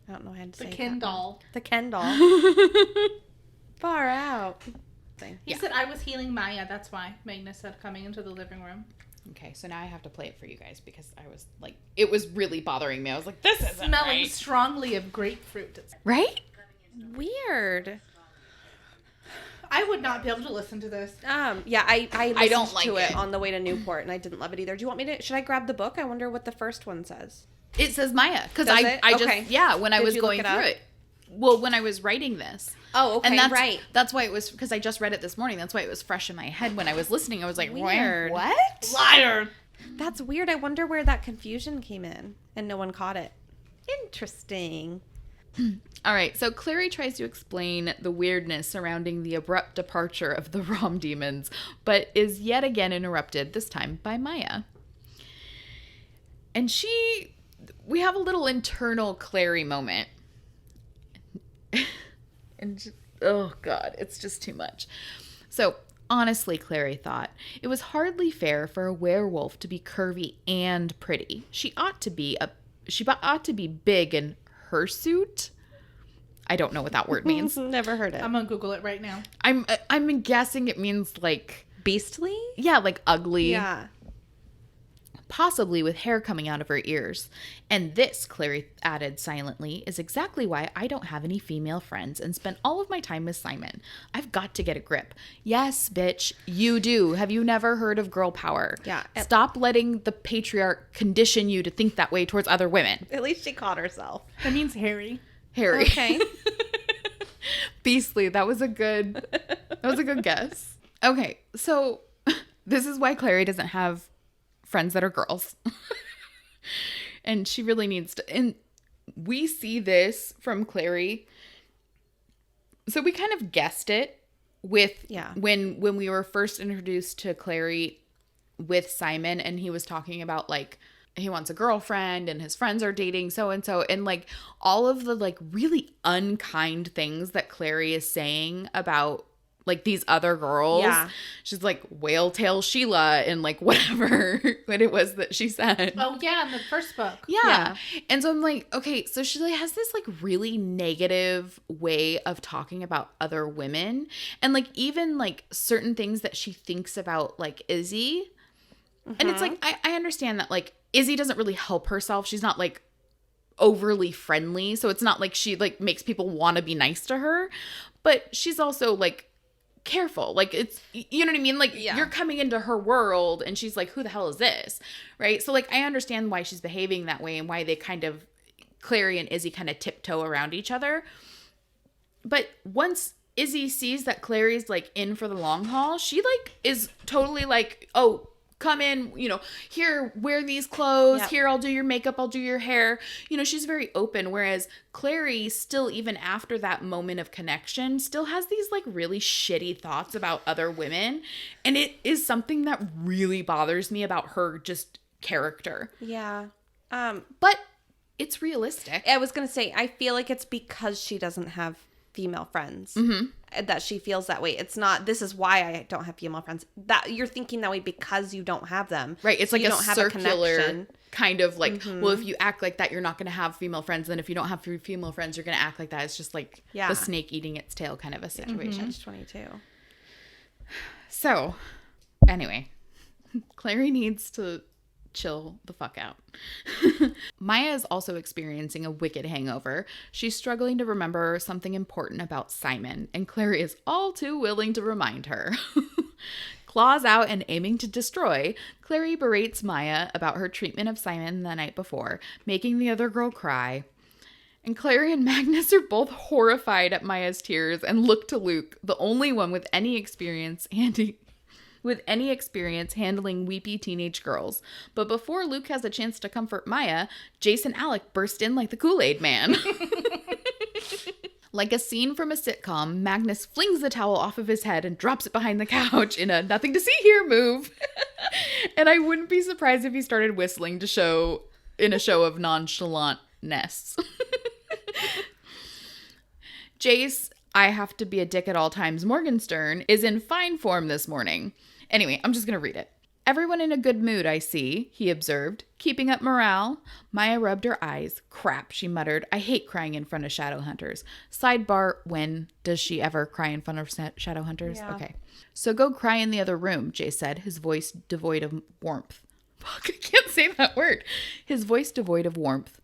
I don't know how to say The that. Kindle. The Kindle. Far out. He said I was healing Maya. That's why Magnus said coming into the living room. Okay, so now I have to play it for you guys, because I was like, it was really bothering me. I was like, this isn't Smelling right. strongly of grapefruit. Right? Weird. I would not be able to listen to this. Yeah, I listened don't like to it it. on the way to Newport, and I didn't love it either. Do you want me to? Should I grab the book? I wonder what the first one says. It says Maya, because Does I it? just, Okay. yeah, when I Did was you look going it through up? it. Well, when I was writing this. Oh, okay, And that's, right. That's why it was, because I just read it this morning. That's why it was fresh in my head when I was listening. I was like, Weird. what? Liar. That's weird. I wonder where that confusion came in, and no one caught it. Interesting. All right, so Clary tries to explain the weirdness surrounding the abrupt departure of the Rom demons, but is yet again interrupted, this time by Maya. And we have a little internal Clary moment. And oh God, it's just too much. So honestly, Clary thought, it was hardly fair for a werewolf to be curvy and pretty. She ought to be big in hirsute. I don't know what that word means. Never heard it. I'm gonna Google it right now. I'm guessing it means like, Beastly? yeah, like ugly. Yeah. Possibly with hair coming out of her ears. And this, Clary added silently, is exactly why I don't have any female friends and spend all of my time with Simon. I've got to get a grip. Yes, bitch, you do. Have you never heard of girl power? Yeah. Stop letting the patriarch condition you to think that way towards other women. At least she caught herself. That means hairy. Harry. Okay. Beastly. That was a good guess. Okay, so this is why Clary doesn't have friends that are girls. And she really needs to, and we see this from Clary. So we kind of guessed it with when we were first introduced to Clary with Simon, and he was talking about like he wants a girlfriend and his friends are dating so and so, and like all of the like really unkind things that Clary is saying about like these other girls. Yeah. She's like whale tail Sheila and like whatever what it was that she said. Oh yeah, in the first book. Yeah. And so I'm like, okay, so she like has this like really negative way of talking about other women, and like even like certain things that she thinks about like Izzy. And it's like I understand that like Izzy doesn't really help herself. She's not like overly friendly, so it's not like she like makes people want to be nice to her, but she's also like careful. Like it's, you know what I mean? Like you're coming into her world and she's like, who the hell is this? Right? So like I understand why she's behaving that way and why they kind of, Clary and Izzy kind of tiptoe around each other. But once Izzy sees that Clary's like in for the long haul, she like is totally like, oh, come in, here, wear these clothes. Yep. Here, I'll do your makeup. I'll do your hair. She's very open. Whereas Clary still, even after that moment of connection, still has these like really shitty thoughts about other women. And it is something that really bothers me about her just character. Yeah. But it's realistic. I was going to say, I feel like it's because she doesn't have female friends that she feels that way. It's not, this is why I don't have female friends. That you're thinking that way because you don't have them. Right. It's so like you a don't have circular connection. kind of like, well, if you act like that, you're not going to have female friends. Then if you don't have female friends, you're going to act like that. It's just like the snake eating its tail kind of a situation. Catch 22. So, anyway, Clary needs to chill the fuck out. Maya is also experiencing a wicked hangover. She's struggling to remember something important about Simon, and Clary is all too willing to remind her. Claws out and aiming to destroy, Clary berates Maya about her treatment of Simon the night before, making the other girl cry. And Clary and Magnus are both horrified at Maya's tears and look to Luke, the only one with any experience handling weepy teenage girls. But before Luke has a chance to comfort Maya, Jace and Alec burst in like the Kool-Aid Man. Like a scene from a sitcom, Magnus flings the towel off of his head and drops it behind the couch in a nothing to see here move. And I wouldn't be surprised if he started whistling in a show of nonchalantness. Jace, I have to be a dick at all times, Morgenstern, is in fine form this morning. Anyway, I'm just going to read it. Everyone in a good mood, I see, he observed. Keeping up morale? Maya rubbed her eyes. Crap, she muttered. I hate crying in front of Shadowhunters. Sidebar, when does she ever cry in front of Shadowhunters? Yeah. Okay. So go cry in the other room, Jay said, his voice devoid of warmth. Fuck, I can't say that word. His voice devoid of warmth.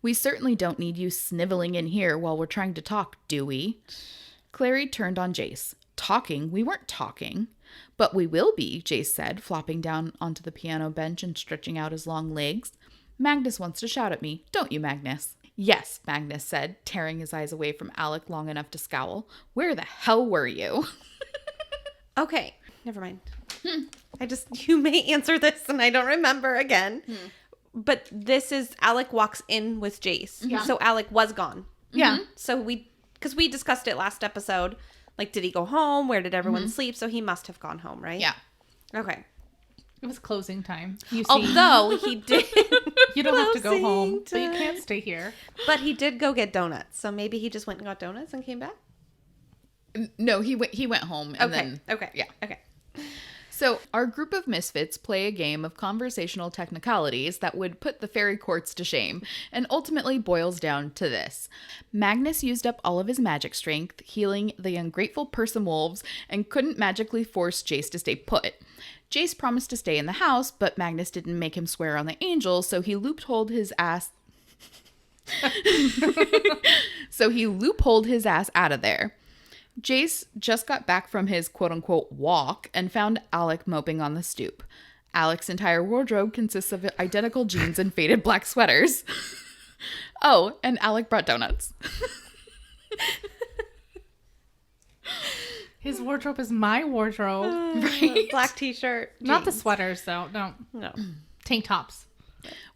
We certainly don't need you sniveling in here while we're trying to talk, do we? Clary turned on Jace. Talking? We weren't talking. But we will be, Jace said, flopping down onto the piano bench and stretching out his long legs. Magnus wants to shout at me, don't you, Magnus? Yes, Magnus said, tearing his eyes away from Alec long enough to scowl. Where the hell were you? Okay, never mind. You may answer this and I don't remember again. But this is, Alec walks in with Jace. Yeah. So Alec was gone. Yeah. So because we discussed it last episode. Like, did he go home? Where did everyone sleep? So he must have gone home, right? Yeah. Okay. It was closing time. You see, Although he did. you don't have to go home, Closing but you time. can't stay here. But he did go get donuts. So maybe he just went and got donuts and came back? No, he went home and then... Okay. Yeah. Okay. So, our group of misfits play a game of conversational technicalities that would put the fairy courts to shame, and ultimately boils down to this. Magnus used up all of his magic strength, healing the ungrateful person wolves, and couldn't magically force Jace to stay put. Jace promised to stay in the house, but Magnus didn't make him swear on the angels, so he loopholed his ass... out of there. Jace just got back from his quote-unquote walk and found Alec moping on the stoop. Alec's entire wardrobe consists of identical jeans and faded black sweaters. Oh, and Alec brought donuts. His wardrobe is my wardrobe. Right? Black t-shirt. Not the jeans. sweaters, though. No. Tank tops.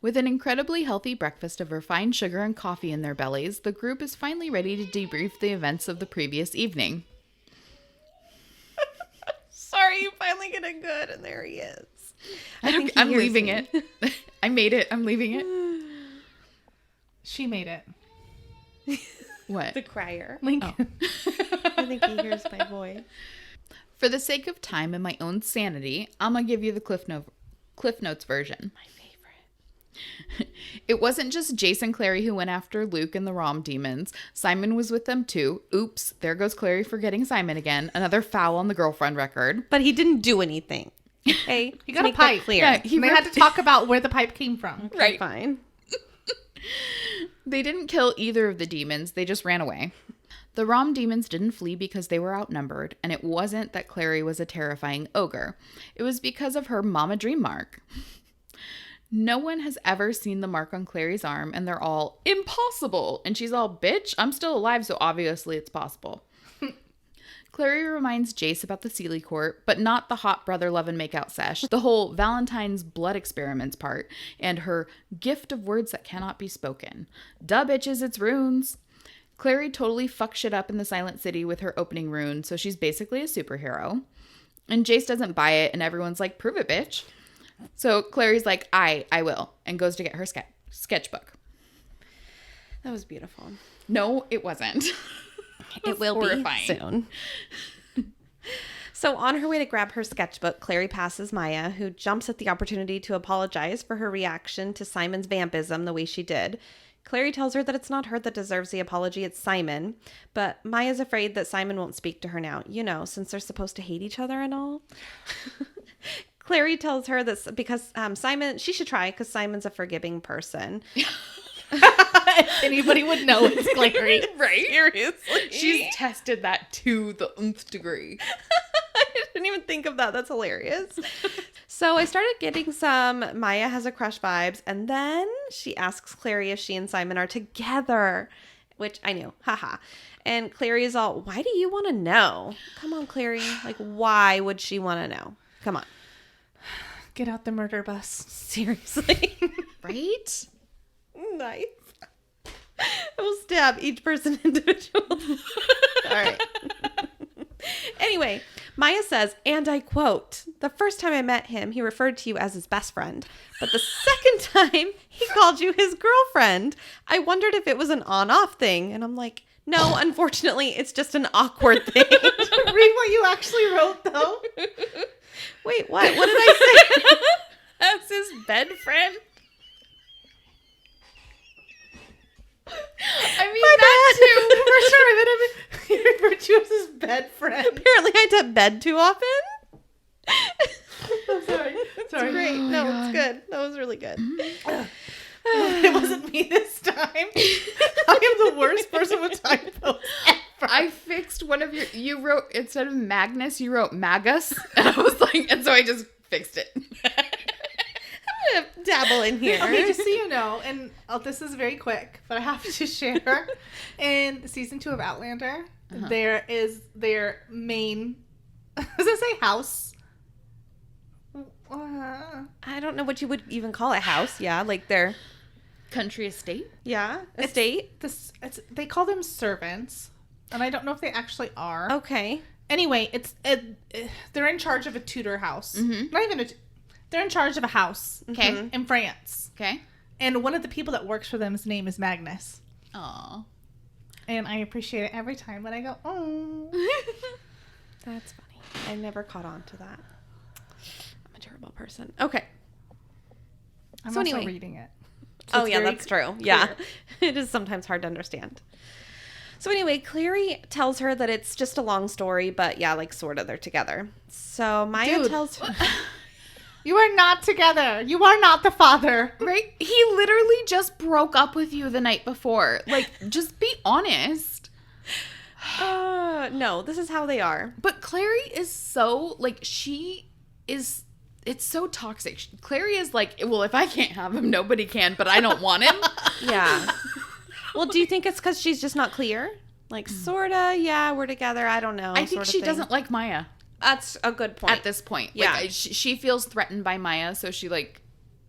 With an incredibly healthy breakfast of refined sugar and coffee in their bellies, the group is finally ready to debrief the events of the previous evening. Sorry, you finally get it good, and there he is. I'm leaving it. I made it. I'm leaving it. She made it. What? The crier. Lincoln. I think he hears my voice. For the sake of time and my own sanity, I'm going to give you the Cliff Notes version. My favorite. It wasn't just Jace and Clary who went after Luke and the Rom demons. Simon was with them too. Oops, there goes Clary forgetting Simon again. Another foul on the girlfriend record. But he didn't do anything. Okay, He got a pipe. Clear. Yeah, They had to talk about where the pipe came from. Okay, Right. Fine. They didn't kill either of the demons. They just ran away. The Rom demons didn't flee because they were outnumbered, and it wasn't that Clary was a terrifying ogre. It was because of her Mama Dream mark. No one has ever seen the mark on Clary's arm, and they're all, impossible! And she's all, bitch, I'm still alive, so obviously it's possible. Clary reminds Jace about the Sealy Court, but not the hot brother love and makeout sesh, the whole Valentine's blood experiments part, and her gift of words that cannot be spoken. Duh, bitches, it's runes. Clary totally fucks shit up in the Silent City with her opening rune, so she's basically a superhero. And Jace doesn't buy it, and everyone's like, prove it, bitch. So Clary's like, I will, and goes to get her sketchbook. That was beautiful. No, it wasn't. It will horrifying. Be soon. So on her way to grab her sketchbook, Clary passes Maya, who jumps at the opportunity to apologize for her reaction to Simon's vampism the way she did. Clary tells her that it's not her that deserves the apology, it's Simon. But Maya's afraid that Simon won't speak to her now, since they're supposed to hate each other and all. Clary tells her that because Simon, she should try because Simon's a forgiving person. If anybody would know, it's Clary. Right? Seriously. She's tested that to the nth degree. I didn't even think of that. That's hilarious. So I started getting some Maya has a crush vibes, and then she asks Clary if she and Simon are together, which I knew. Haha. And Clary is all, why do you want to know? Come on, Clary. Like, why would she want to know? Come on. Get out the murder bus. Seriously. Right? Nice. We'll stab each person individually. All right. Anyway, Maya says, and I quote, the first time I met him, he referred to you as his best friend. But the second time, he called you his girlfriend. I wondered if it was an on-off thing. And I'm like, no, unfortunately, it's just an awkward thing. Read what you actually wrote, though. Wait, what? What did I say? As his bed friend? I mean, that too. For sure. He referred to you as his bed friend. Apparently, I did bed too often. I'm sorry. Sorry. Great. No, it's good. That was really good. It wasn't me this time. I am the worst person with typos ever. I fixed one of you wrote, instead of Magnus, you wrote Magus. And I was like, and so I just fixed it. I'm going to dabble in here. Okay, just so you know, and this is very quick, but I have to share. In season 2 of Outlander, there is their main, does it say house? I don't know what you would even call a house. Yeah, like their Country estate? yeah, estate. They call them servants, and I don't know if they actually are. Okay. Anyway, they're in charge of a Tudor house. Mm-hmm. Not even they're in charge of a house. Okay. In France. Okay. And one of the people that works for them, his name is Magnus. Aw. And I appreciate it every time when I go, oh. That's funny. I never caught on to that. I'm a terrible person. Okay. I'm So also anyway. reading it. Oh, it's yeah, very that's true. clear. Yeah. It is sometimes hard to understand. So anyway, Clary tells her that it's just a long story, but yeah, like sort of they're together. So Maya Dude. tells her... You are not together. You are not the father. Right? He literally just broke up with you the night before. Like, just be honest. No, this is how they are. But Clary is so, like, it's so toxic. Clary is like, well, if I can't have him, nobody can, but I don't want him. Yeah. Well, do you think it's because she's just not clear? Like, sorta, yeah, we're together. I don't know. I think sort of she thing. doesn't like Maya That's a good point. at this point. Yeah. Like, she feels threatened by Maya, so she, like,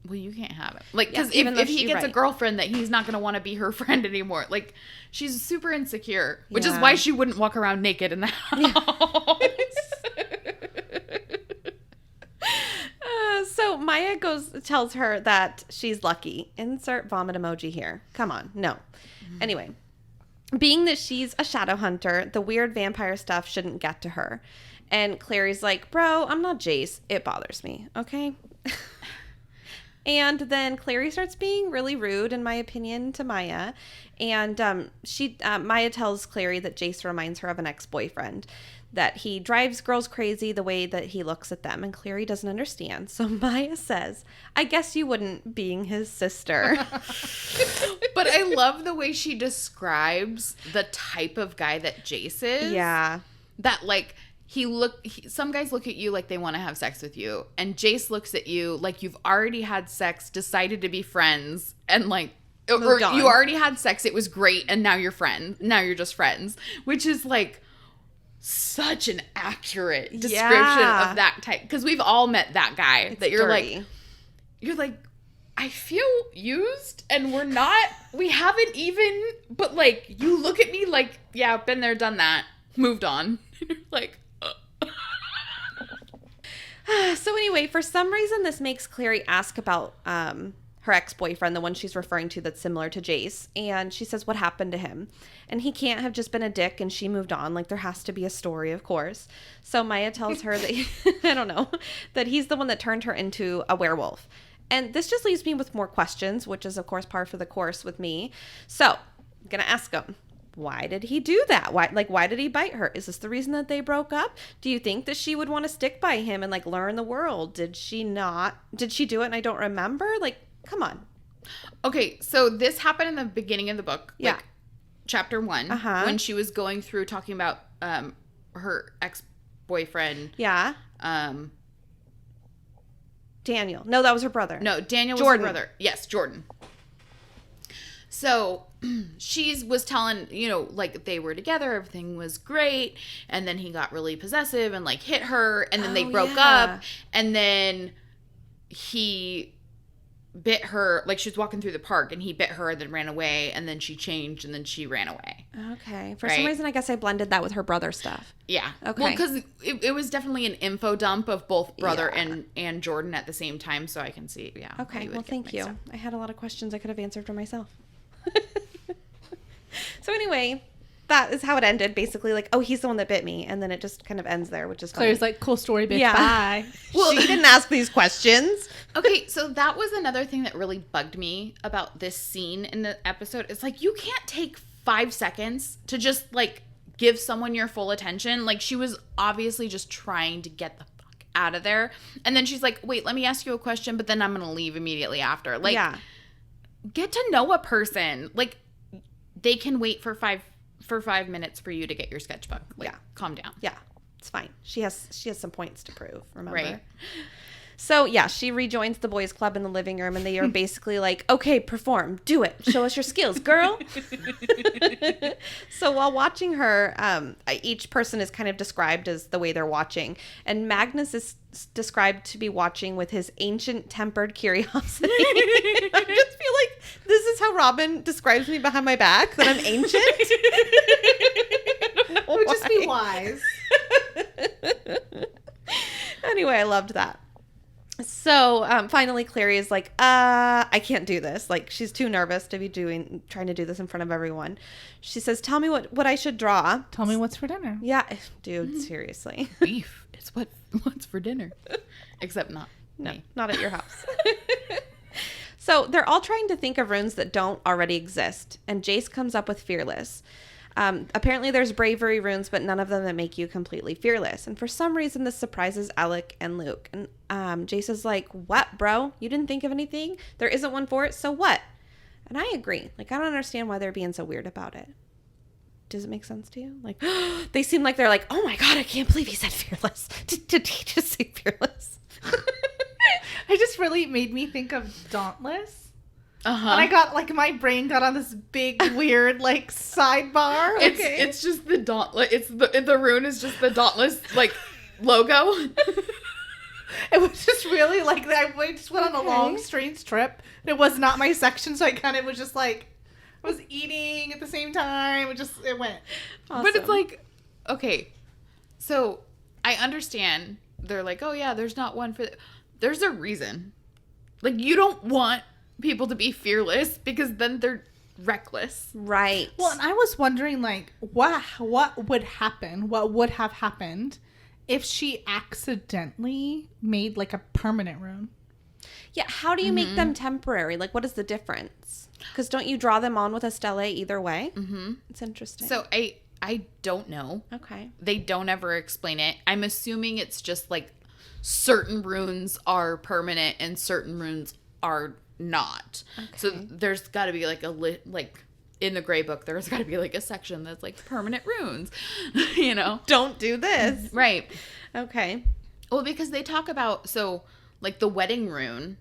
well, you can't have it. Like, because Yeah, even though if he she's gets a right. girlfriend, that he's not going to want to be her friend anymore. Like, she's super insecure, which is Yeah. why she wouldn't walk around naked in the house. So Maya tells her that she's lucky. Insert vomit emoji here. Come on. No. Anyway, being that she's a shadow hunter, the weird vampire stuff shouldn't get to her. And Clary's like, bro, I'm not Jace. It bothers me. Okay. And then Clary starts being really rude, in my opinion, to Maya. And Maya tells Clary that Jace reminds her of an ex-boyfriend, that he drives girls crazy the way that he looks at them. And Clary doesn't understand. So Maya says, I guess you wouldn't, being his sister. But I love the way she describes the type of guy that Jace is. Yeah. That, like, some guys look at you like they want to have sex with you, and Jace looks at you like you've already had sex, decided to be friends, and like, or Moved on. you already had sex, it was great, and now you're friends. Now you're just friends, which is like, such an accurate description of that type. Because we've all met that guy that you're dirty. like, I feel used and we haven't even, but like, you look at me like, yeah, been there, done that, moved on. You're like, So anyway, for some reason, this makes Clary ask about her ex-boyfriend, the one she's referring to that's similar to Jace. And she says, what happened to him? And he can't have just been a dick and she moved on. Like, there has to be a story, of course. So Maya tells her that, I don't know, that he's the one that turned her into a werewolf. And this just leaves me with more questions, which is, of course, par for the course with me. So I'm going to ask him. Why did he do that? Why did he bite her? Is this the reason that they broke up? Do you think that she would want to stick by him and like learn the world? Did she not? Did she do it and I don't remember? Like, come on. Okay, so this happened in the beginning of the book. Yeah. Like, chapter 1, when she was going through talking about her ex-boyfriend. Yeah. Daniel. No, that was her brother. No, Daniel was Jordan. her brother. Yes, Jordan. So she was telling, like they were together, everything was great, and then he got really possessive and like hit her, and then they broke up, and then he bit her, like she was walking through the park and he bit her and then ran away, and then she changed and then she ran away. Okay. For some reason, I guess I blended that with her brother stuff. Yeah. Okay. Well, because it was definitely an info dump of both brother and Jordan at the same time, so I can see, Okay, well, thank you. I had a lot of questions I could have answered for myself. So anyway, that is how it ended. Basically, like, oh, he's the one that bit me, and then it just kind of ends there, which is funny. Claire's like, cool story, bitch. Yeah. Bye. Well, she didn't ask these questions. Okay, so that was another thing that really bugged me about this scene in the episode. It's like, you can't take 5 seconds to just like give someone your full attention. Like, she was obviously just trying to get the fuck out of there, and then she's like, wait, let me ask you a question, but then I'm gonna leave immediately after. Like, get to know a person. Like, they can wait for 5 minutes for you to get your sketchbook. Like, calm down. Yeah, it's fine. She has some points to prove, remember? Right. So, she rejoins the boys club in the living room, and they are basically like, okay, perform. Do it. Show us your skills, girl. So while watching her, each person is kind of described as the way they're watching. And Magnus is described to be watching with his ancient tempered curiosity. I just feel like this is how Robin describes me behind my back, that I'm ancient. It would just be wise. Anyway, I loved that. So finally, Clary is like, I can't do this. Like, she's too nervous to be trying to do this in front of everyone. She says, tell me what I should draw. Tell me what's for dinner. Yeah, dude, seriously. Beef is what's for dinner. Except not me. Not at your house. So they're all trying to think of runes that don't already exist. And Jace comes up with fearless. Apparently there's bravery runes, but none of them that make you completely fearless. And for some reason, this surprises Alec and Luke. And Jace is like, what, bro? You didn't think of anything? There isn't one for it, so what? And I agree. Like, I don't understand why they're being so weird about it. Does it make sense to you? Like, they seem like they're like, oh my God, I can't believe he said fearless. Did he just say fearless? It just really made me think of Dauntless. Uh-huh. And I got, like, my brain got on this big, weird, like, sidebar. Okay. It's just the Dauntless. It's the rune is just the Dauntless, like, logo. It was just really, like, I just went on a long, strange trip. It was not my section, so I kind of was just, like, I was eating at the same time. It went. Awesome. But it's like, okay, so I understand. They're like, oh, yeah, there's not one for... There's a reason. Like, you don't want people to be fearless because then they're reckless. Right. Well, and I was wondering, like, what would happen? What would have happened if she accidentally made, like, a permanent rune? Yeah, how do you make them temporary? Like, what is the difference? Because don't you draw them on with a stele either way? Mm-hmm. It's interesting. So I don't know. Okay. They don't ever explain it. I'm assuming it's just, like, certain runes are permanent and certain runes are not. Okay. So there's got to be like like in the gray book, there's got to be like a section that's like permanent runes, you know? Don't do this. Right. Okay. Well, because they talk about, so like the wedding rune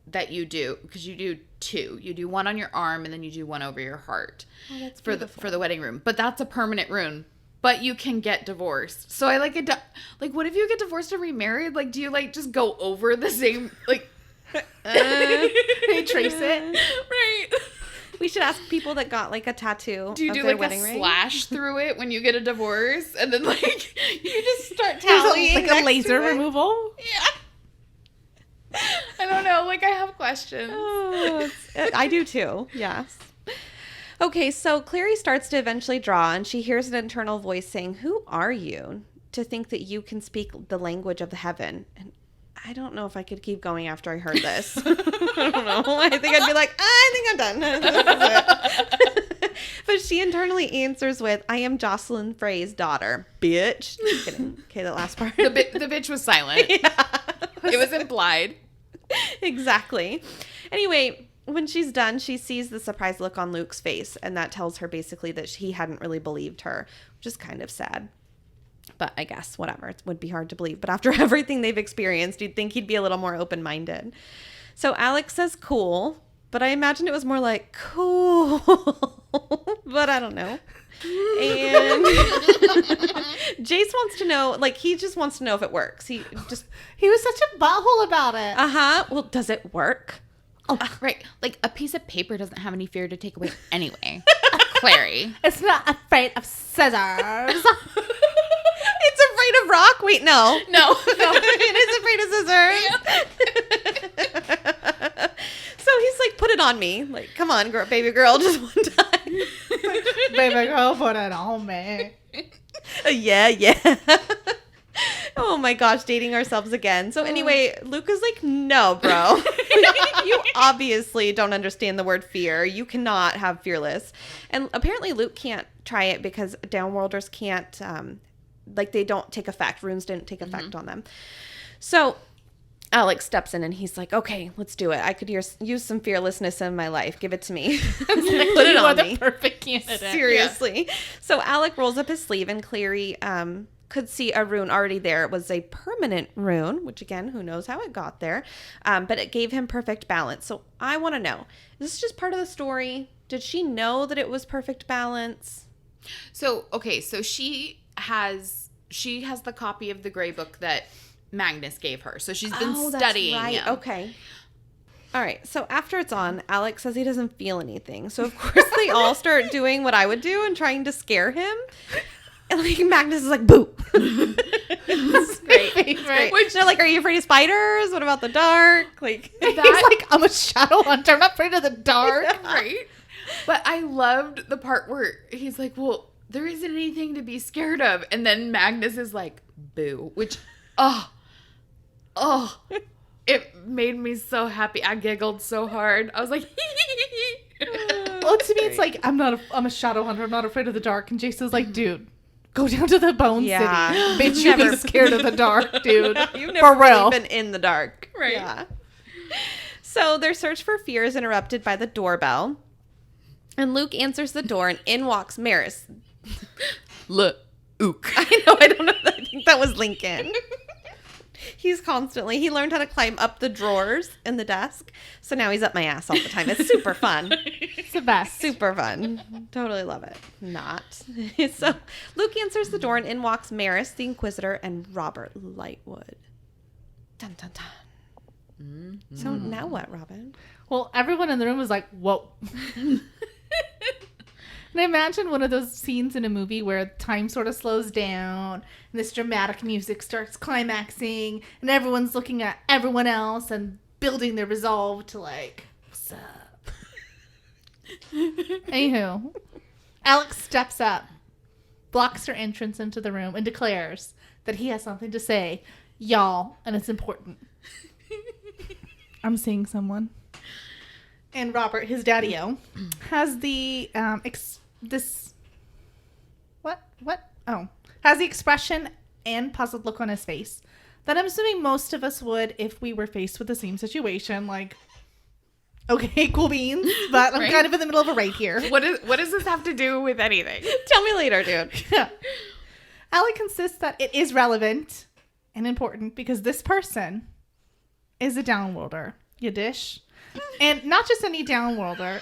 that you do, because you do 2. You do one on your arm and then you do one over your heart. Oh, that's for the wedding rune. But that's a permanent rune. but you can get divorced. So I like it. Like, what if you get divorced and remarried? Like, do you like just go over the same like? They trace it, right? We should ask people that got like a tattoo. Do you of do their like wedding a ring. slash through it when you get a divorce, and then like you just start tallying like a next laser to it? removal? Yeah. I don't know. Like, I have questions. Oh, I do too. Yes. Okay, so Clary starts to eventually draw, and she hears an internal voice saying, "Who are you to think that you can speak the language of the heaven?" And I don't know if I could keep going after I heard this. I don't know. I think I'd be like, I think I'm done. This is it. But she internally answers with, "I am Jocelyn Frey's daughter, bitch." Just kidding. Okay, that last part. The bitch was silent. Yeah. It was implied. Exactly. Anyway, when she's done, she sees the surprised look on Luke's face, and that tells her basically that he hadn't really believed her, which is kind of sad. But I guess, whatever. It would be hard to believe. But after everything they've experienced, you'd think he'd be a little more open-minded. So Alex says cool, but I imagine it was more like cool. But I don't know. And Jace wants to know, like, he just wants to know if it works. He was such a butthole about it. Uh-huh. Well, does it work? Oh, right. Like, a piece of paper doesn't have any fear to take away anyway. Clary. It's not afraid of scissors. It's afraid of rock? Wait, no. No. It is afraid of scissors. So he's like, put it on me. Like, come on, baby girl, just one time. Baby girl, put it on me. Yeah. Oh my gosh, dating ourselves again. So anyway, Luke is like, no, bro. You obviously don't understand the word fear. You cannot have fearless. And apparently Luke can't try it because Downworlders can't, like, they don't take effect. Runes didn't take effect on them. So Alex steps in and he's like, okay, let's do it. I could use some fearlessness in my life. Give it to me. Put it on me. The perfect candidate. Seriously. Yeah. So Alec rolls up his sleeve and Clary could see a rune already there. It was a permanent rune, which again, who knows how it got there. But it gave him perfect balance. So I want to know, is this just part of the story? Did she know that it was perfect balance? So, okay, so she has the copy of the gray book that Magnus gave her. So she's been studying. That's right. Okay. All right. So after it's on, Alex says he doesn't feel anything. So of course they all start doing what I would do and trying to scare him. And like Magnus is like, boo. It's great. It's great. Which they're like, are you afraid of spiders? What about the dark? Like he's like, I'm a shadow hunter. I'm not afraid of the dark. Yeah. Right. But I loved the part where he's like, well, there isn't anything to be scared of. And then Magnus is like, boo. Which, it made me so happy. I giggled so hard. I was like, well, to me, it's like, I'm a shadow hunter. I'm not afraid of the dark. And Jason's like, dude, go down to the Bone City. Bitch, you be scared of the dark, dude. You've never really been in the dark. Right. Yeah. So their search for fear is interrupted by the doorbell. And Luke answers the door and in walks Maris. Luke. I know. I don't know. I think that was Lincoln. He learned how to climb up the drawers in the desk. So now he's up my ass all the time. It's super fun. It's the best. Super fun. Totally love it. Not. So Luke answers the door and in walks Maris, the Inquisitor, and Robert Lightwood. Dun, dun, dun. Mm-hmm. So now what, Robin? Well, everyone in the room was like, whoa. And I imagine one of those scenes in a movie where time sort of slows down and this dramatic music starts climaxing and everyone's looking at everyone else and building their resolve to like, what's up? Anywho, Alex steps up, blocks her entrance into the room, and declares that he has something to say. Y'all, and it's important. I'm seeing someone. And Robert, his daddy-o, has the has the expression and puzzled look on his face that I'm assuming most of us would if we were faced with the same situation. Like, okay, cool beans, but I'm kind of in the middle of a raid here. What does this have to do with anything? Tell me later, dude. Yeah. Alec insists that it is relevant and important because this person is a Downworlder. You dish? And not just any Downworlder.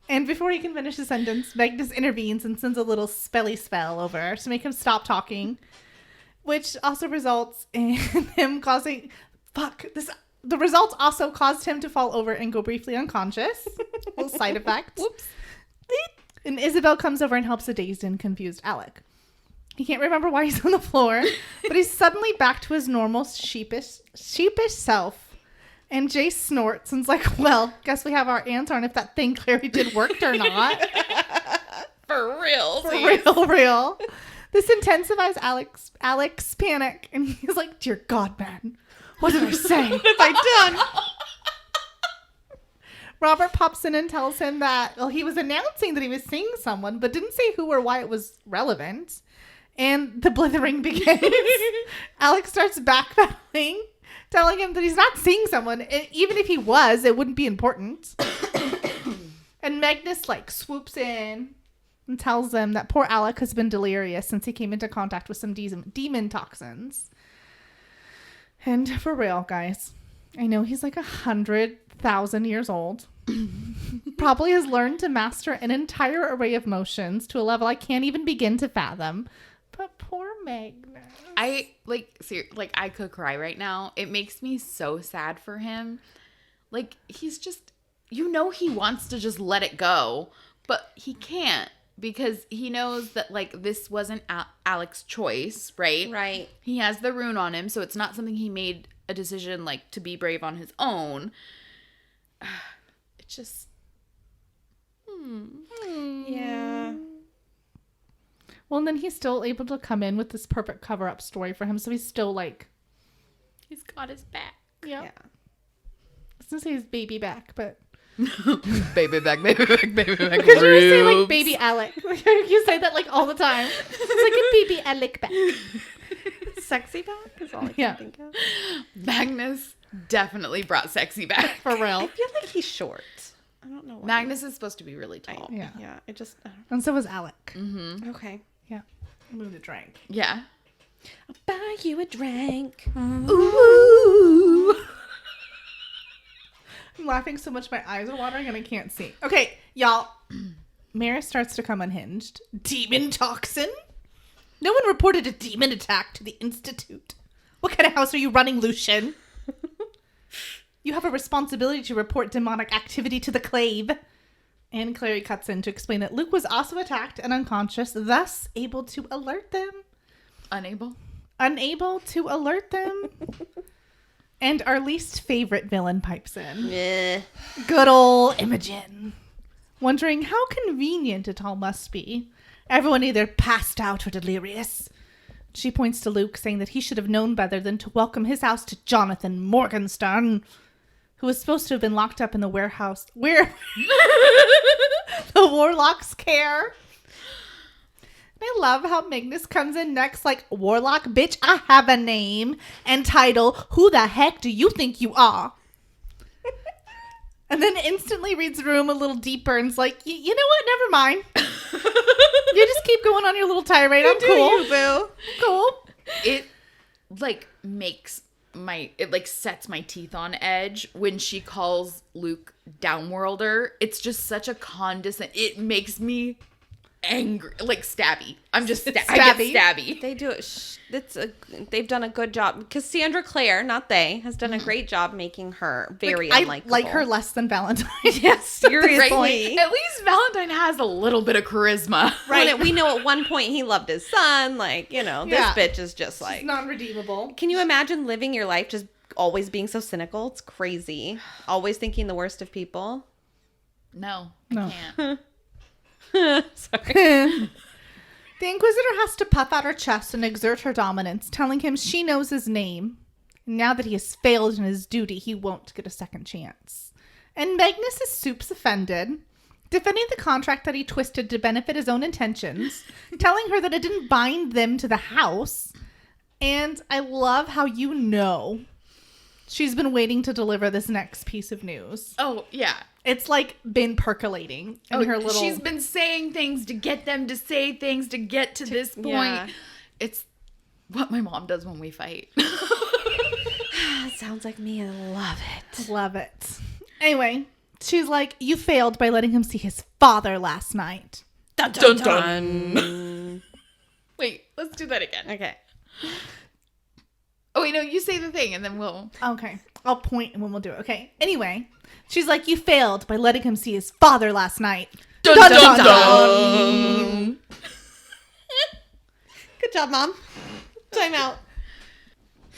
And before he can finish his sentence, Magnus intervenes and sends a little spelly spell over to make him stop talking, which also results in him causing... The results also caused him to fall over and go briefly unconscious. Little side effect. Whoops. And Isabel comes over and helps a dazed and confused Alec. He can't remember why he's on the floor, but he's suddenly back to his normal sheepish self. And Jace snorts and's like, well, guess we have our answer on if that thing Clary did worked or not. For real. For real. This intensifies Alec's panic. And he's like, dear God, man, what did I say? What have I done? Robert pops in and tells him that, well, he was announcing that he was seeing someone, but didn't say who or why it was relevant. And the blithering begins. Alex starts backpedaling, telling him that he's not seeing someone. And even if he was, it wouldn't be important. And Magnus, swoops in and tells them that poor Alec has been delirious since he came into contact with some demon toxins. And for real, guys, I know he's 100,000 years old. Probably has learned to master an entire array of motions to a level I can't even begin to fathom. But poor Magnus. I could cry right now. It makes me so sad for him. He's just, he wants to just let it go, but he can't because he knows that this wasn't Alec's choice, right? Right. He has the rune on him, so it's not something he made a decision to be brave on his own. It's just, Yeah. Well, and then he's still able to come in with this perfect cover-up story for him, so he's still he's got his back. Yeah. Yeah. I was going to say his baby back, but... Baby back, baby back, baby back. Because you say baby Alec. You say that all the time. It's a baby Alec back. Sexy back is all I can think of. Magnus definitely brought sexy back. For real. I feel like he's short. I don't know why. Magnus is supposed to be really tall. Yeah. Yeah, it just... And so was Alec. Mm-hmm. Okay. Yeah. I'm going to drink. Yeah. I'll buy you a drink. Ooh. I'm laughing so much my eyes are watering and I can't see. Okay, y'all. Maris starts to come unhinged. Demon toxin? No one reported a demon attack to the Institute. What kind of house are you running, Lucian? You have a responsibility to report demonic activity to the Clave. And Clary cuts in to explain that Luke was also attacked and unconscious, thus able to alert them. Unable to alert them. And our least favorite villain pipes in. Meh. Good old Imogen. Wondering how convenient it all must be. Everyone either passed out or delirious. She points to Luke, saying that he should have known better than to welcome his house to Jonathan Morgenstern, who was supposed to have been locked up in the warehouse. Where? The Warlock's care. I love how Magnus comes in next Warlock, bitch, I have a name and title. Who the heck do you think you are? And then instantly reads the room a little deeper and's like, you know what? Never mind. You just keep going on your little tirade. I'm cool. You, boo. Cool. It sets my teeth on edge when she calls Luke Downworlder. It's just such a condescending. It makes me angry, stabby. I'm just I get stabby. They do it. They've done a good job. Cassandra Clare, not they, has done a great job making her very unlikable. I like her less than Valentine. Yes, seriously. At least Valentine has a little bit of charisma. Right. We know at one point he loved his son. This bitch is just She's non-redeemable. Can you imagine living your life just always being so cynical? It's crazy. Always thinking the worst of people. No. I can't. Sorry. The Inquisitor has to puff out her chest and exert her dominance, telling him she knows his name. And now that he has failed in his duty, he won't get a second chance. And Magnus is soups offended, defending the contract that he twisted to benefit his own intentions, telling her that it didn't bind them to the house. And I love how she's been waiting to deliver this next piece of news. Oh, yeah. It's been percolating in her little... She's been saying things to get them to say things to get to this point. Yeah. It's what my mom does when we fight. Sounds like me. I love it. Love it. Anyway, She's like, you failed by letting him see his father last night. Dun, dun, dun. Wait, let's do that again. Okay. Oh, wait, no, you say the thing and then we'll... Okay. I'll point and then we'll do it. Okay. Anyway, she's like, you failed by letting him see his father last night. Dun, dun, dun, dun. Good job, Mom. Time out.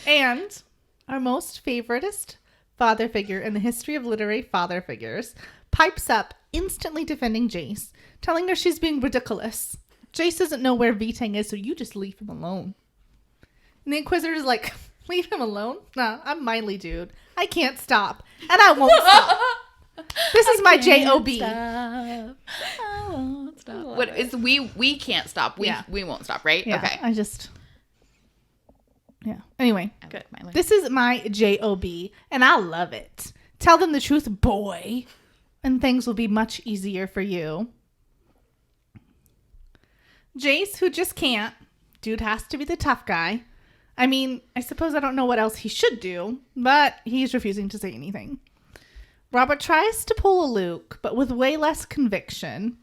And our most favoritist father figure in the history of literary father figures pipes up, instantly defending Jace, telling her she's being ridiculous. Jace doesn't know where V-Tang is, so you just leave him alone. And the Inquisitor's like, leave him alone? Nah, I'm Miley, dude. I can't stop. And I won't stop. This is my J-O-B. I won't stop. What is we can't stop. We won't stop, right? Yeah, okay. Yeah. Anyway, Good. Miley. this is my J-O-B, and I love it. Tell them the truth, boy, and things will be much easier for you. Jace, who just can't. Dude has to be the tough guy. I mean, I suppose I don't know what else he should do, but he's refusing to say anything. Robert tries to pull a Luke, but with way less conviction.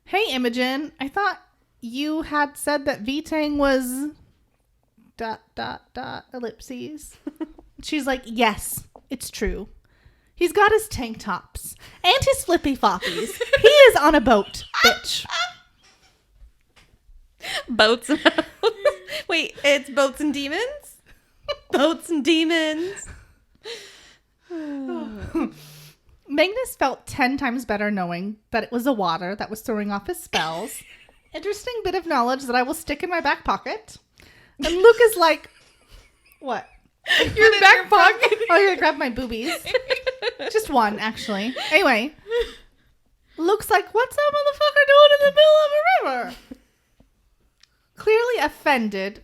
Hey, Imogen, I thought you had said that V-Tang was... ... ellipses. She's like, yes, it's true. He's got his tank tops and his flippy floppies. He is on a boat, bitch. Boats. Wait, it's boats and demons? Boats and demons. Magnus felt 10 times better knowing that it was the water that was throwing off his spells. Interesting bit of knowledge that I will stick in my back pocket. And Luke is like, what? Your back pocket. Oh, you're gonna grab my boobies. Just one, actually. Anyway, Luke's like, what's that motherfucker doing in the middle of a river? Clearly offended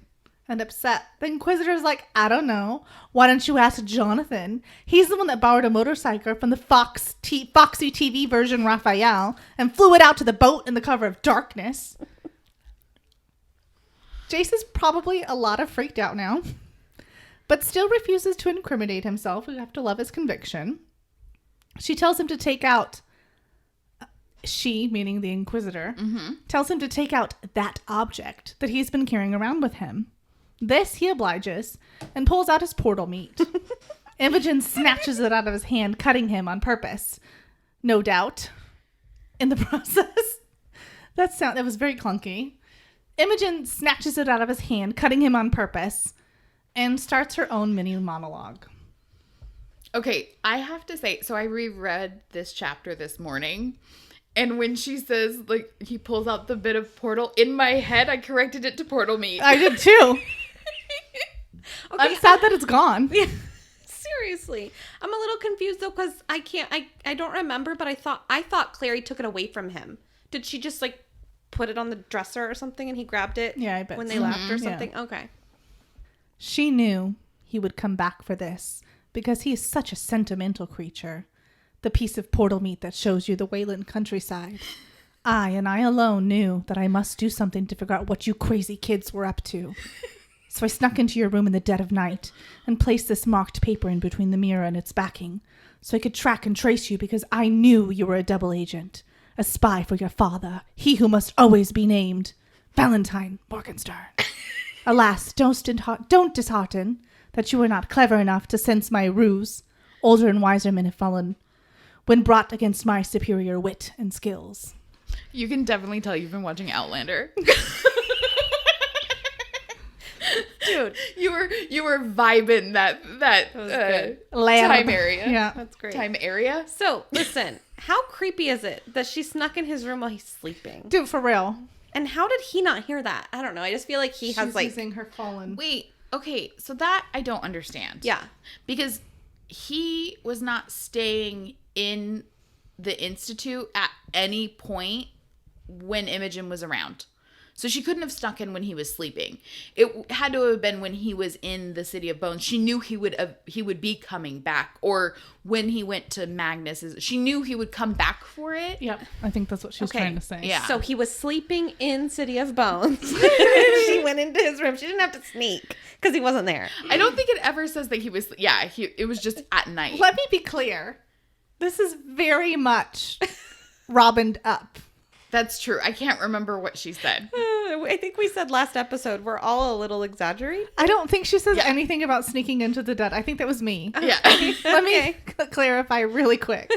and upset. The Inquisitor's like, I don't know. Why don't you ask Jonathan? He's the one that borrowed a motorcycle from the Foxy TV version Raphael and flew it out to the boat in the cover of darkness. Jace is probably a lot of freaked out now, but still refuses to incriminate himself. We have to love his conviction. She tells him to take out, she, meaning the Inquisitor, tells him to take out that object that he's been carrying around with him. This he obliges and pulls out his portal meat. Imogen snatches it out of his hand, cutting him on purpose. No doubt. In the process. That was very clunky. Imogen snatches it out of his hand, cutting him on purpose, and starts her own mini monologue. Okay, I have to say, so I reread this chapter this morning, and when she says, like, he pulls out the bit of portal, in my head, I corrected it to portal meat. I did too. Okay, I'm sad that it's gone. Yeah, seriously. I'm a little confused, though, because I don't remember, but I thought Clary took it away from him. Did she just, like, put it on the dresser or something and he grabbed it I bet when so. they left or something? Yeah. Okay. She knew he would come back for this because he is such a sentimental creature. The piece of portal meat that shows you the Wayland countryside. I and I alone knew that I must do something to figure out what you crazy kids were up to. So I snuck into your room in the dead of night and placed this marked paper in between the mirror and its backing so I could track and trace you because I knew you were a double agent. A spy for your father, he who must always be named Valentine Morgenstern. Alas, don't dishearten that you were not clever enough to sense my ruse. Older and wiser men have fallen when brought against my superior wit and skills. You can definitely tell you've been watching Outlander. Dude, you were vibing that was good. time area. Yeah. That's great. Time area. So, listen, how creepy is it that she snuck in his room while he's sleeping? Dude, for real. And how did he not hear that? I don't know. I just feel like he has, like... using her fallen. Wait, okay, so that I don't understand. Yeah. Because he was not staying in the Institute at any point when Imogen was around. So she couldn't have snuck in when he was sleeping. It had to have been when he was in the City of Bones. She knew he would be coming back. Or when he went to Magnus's, she knew he would come back for it. Yep, I think that's what she was trying to say. Yeah. So he was sleeping in City of Bones. She went into his room. She didn't have to sneak because he wasn't there. I don't think it ever says that he was. Yeah, it was just at night. Let me be clear. This is very much Robined up. That's true. I can't remember what she said. I think we said last episode we're all a little exaggerating. I don't think she says anything about sneaking into the dead. I think that was me. Yeah. Let me clarify really quick.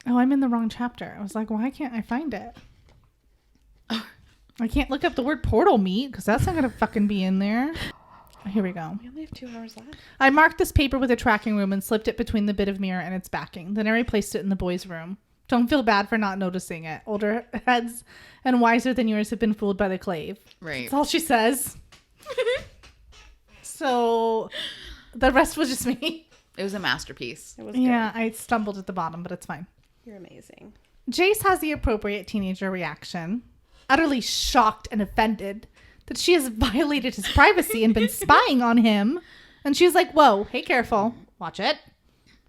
Oh, I'm in the wrong chapter. I was like, why can't I find it? I can't look up the word portal meat because that's not going to fucking be in there. Here we go. We only have 2 hours left. I marked this paper with a tracking room and slipped it between the bit of mirror and its backing. Then I replaced it in the boys' room. Don't feel bad for not noticing it. Older heads and wiser than yours have been fooled by the clave. Right. That's all she says. So the rest was just me. It was a masterpiece. It was good. Yeah, I stumbled at the bottom, but it's fine. You're amazing. Jace has the appropriate teenager reaction, utterly shocked and offended that she has violated his privacy and been spying on him. And she's like, whoa, hey, careful. Watch it.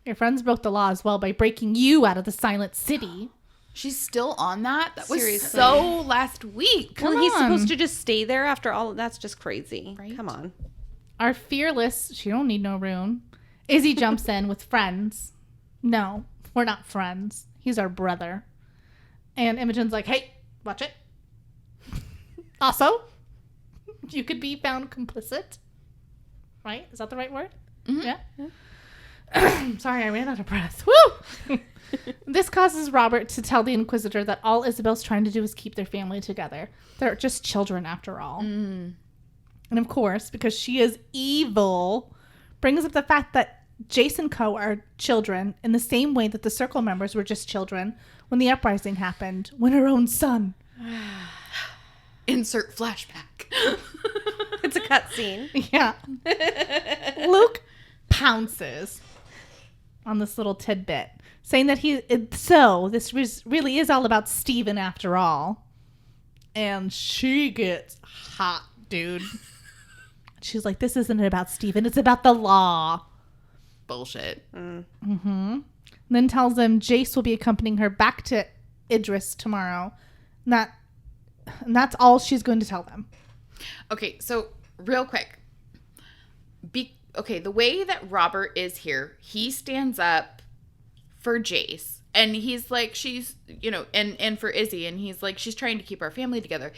Your friends broke the law as well by breaking you out of the Silent City. She's still on that? That was Seriously. so last week. Come Well, he's on. supposed to just stay there after all. That's just crazy. Right? Come on. Our fearless, she don't need no room. Izzy jumps in with friends. No, we're not friends. He's our brother. And Imogen's like, hey, watch it. Also, you could be found complicit. Right? Is that the right word? Mm-hmm. Yeah. Sorry, I ran out of breath. Woo! This causes Robert to tell the Inquisitor that all Isabel's trying to do is keep their family together. They're just children after all. And of course, because she is evil, brings up the fact that Jace and Co. are children in the same way that the Circle members were just children when the uprising happened, when her own son. Insert flashback. It's a cutscene. Yeah. Luke pounces on this little tidbit, saying that this really is all about Steven after all. And she gets hot, dude. She's like, this isn't about Steven, it's about the law. Bullshit. And then tells him Jace will be accompanying her back to Idris tomorrow. And that's all she's going to tell them. Okay, so real quick. The way that Robert is here, he stands up for Jace. And he's like, she's, and for Izzy. And he's like, she's trying to keep our family together.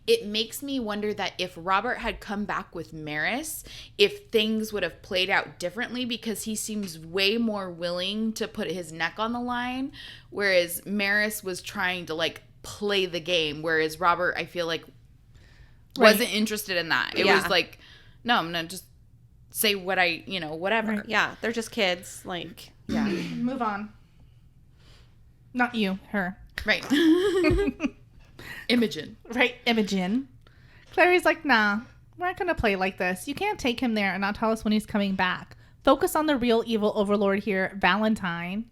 It makes me wonder that if Robert had come back with Maris, if things would have played out differently, because he seems way more willing to put his neck on the line. Whereas Maris was trying to play the game. Whereas Robert, I feel like, wasn't interested in that. It was like, no, I'm going to just say what whatever. Right. Yeah, they're just kids. Yeah. Move on. Not you, her. Right. Imogen. Right, Imogen. Clary's like, nah, we're not going to play like this. You can't take him there and not tell us when he's coming back. Focus on the real evil overlord here, Valentine.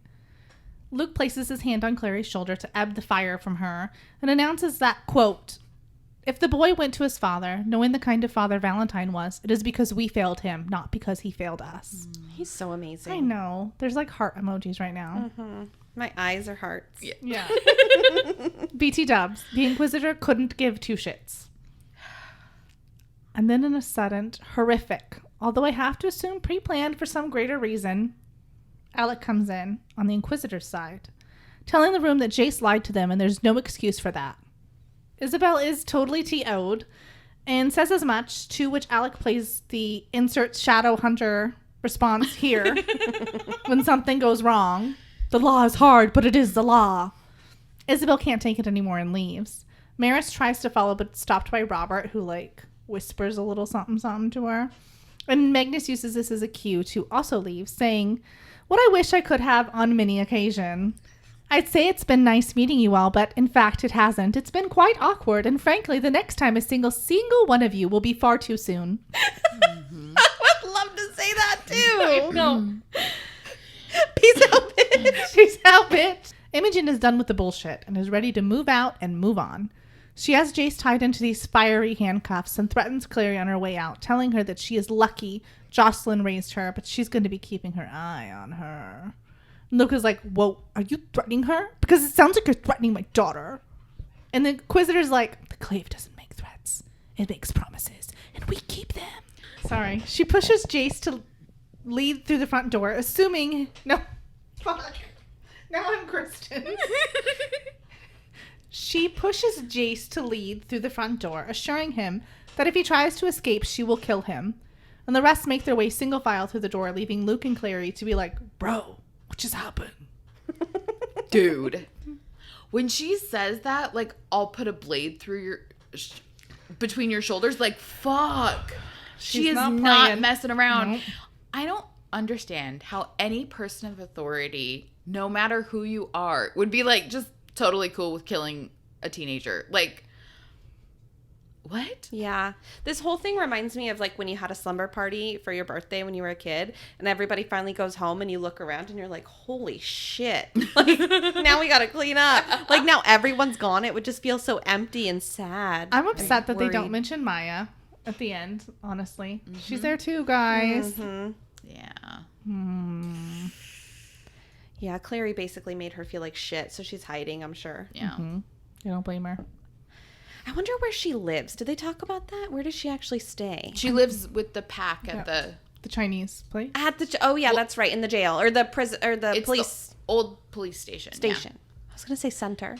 Luke places his hand on Clary's shoulder to ebb the fire from her and announces that, quote, if the boy went to his father, knowing the kind of father Valentine was, it is because we failed him, not because he failed us. He's so amazing. I know. There's heart emojis right now. Mm-hmm. My eyes are hearts. Yeah. BT dubs. The Inquisitor couldn't give two shits. And then in a sudden, horrific, although I have to assume pre-planned for some greater reason, Alec comes in on the Inquisitor's side, telling the room that Jace lied to them and there's no excuse for that. Isabel is totally TO'd and says as much, to which Alec plays the insert Shadowhunter response here when something goes wrong. The law is hard, but it is the law. Isabel can't take it anymore and leaves. Maris tries to follow, but stopped by Robert, who whispers a little something something to her. And Magnus uses this as a cue to also leave, saying, what I wish I could have on many occasion. I'd say it's been nice meeting you all, but in fact it hasn't. It's been quite awkward, and frankly, the next time a single one of you will be far too soon. Mm-hmm. I would love to say that too. No. Peace out, bitch. Peace out, bitch. Imogen is done with the bullshit and is ready to move out and move on. She has Jace tied into these fiery handcuffs and threatens Clary on her way out, telling her that she is lucky Jocelyn raised her, but she's going to be keeping her eye on her. Luke is like, whoa, are you threatening her? Because it sounds like you're threatening my daughter. And the Inquisitor's like, the Clave doesn't make threats. It makes promises, and we keep them. Sorry. She pushes Jace to lead through the front door, assuming... No. Fuck. Now I'm Kristen. She pushes Jace to lead through the front door, assuring him that if he tries to escape, she will kill him. And the rest make their way single file through the door, leaving Luke and Clary to be like, bro, what just happened? Dude. When she says that, like, I'll put a blade through your... between your shoulders, like, fuck. She is not messing around. Nope. I don't understand how any person of authority, no matter who you are, would be, like, just totally cool with killing a teenager. Like, what? Yeah. This whole thing reminds me of, like, when you had a slumber party for your birthday when you were a kid, and everybody finally goes home, and you look around, and you're like, holy shit. Like, now we gotta clean up. Like, now everyone's gone. It would just feel so empty and sad. I'm upset that they don't mention Maya at the end, honestly. Mm-hmm. She's there too, guys. Mm-hmm. Yeah. Yeah, Clary basically made her feel like shit, so she's hiding, I'm sure. Yeah. Mm-hmm. I don't blame her. I wonder where she lives. Did they talk about that? Where does she actually stay? She lives with the pack at the Chinese place. At the that's right, in the jail or the prison or the police, the old police station. Yeah. I was gonna say center.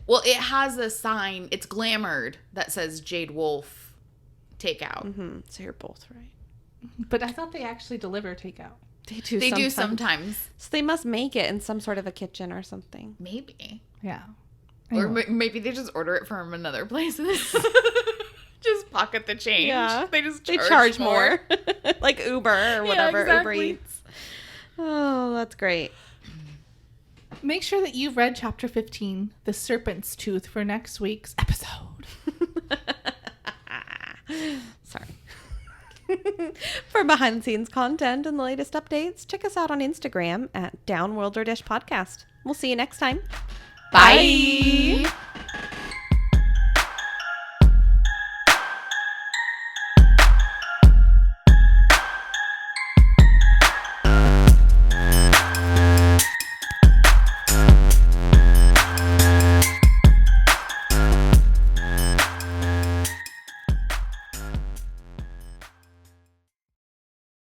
Well, it has a sign. It's glamored that says Jade Wolf Takeout. Mm-hmm. So you're both right. But I thought they actually deliver takeout. They do sometimes. So they must make it in some sort of a kitchen or something. Maybe. Yeah. Or maybe they just order it from another place. Just pocket the change. Yeah. They charge more. Like Uber or whatever. Yeah, exactly. Uber Eats. Oh, that's great. Make sure that you've read chapter 15, The Serpent's Tooth, for next week's episode. Sorry. For behind the scenes content and the latest updates, check us out on Instagram at Downworlder Dish Podcast. We'll see you next time. Bye.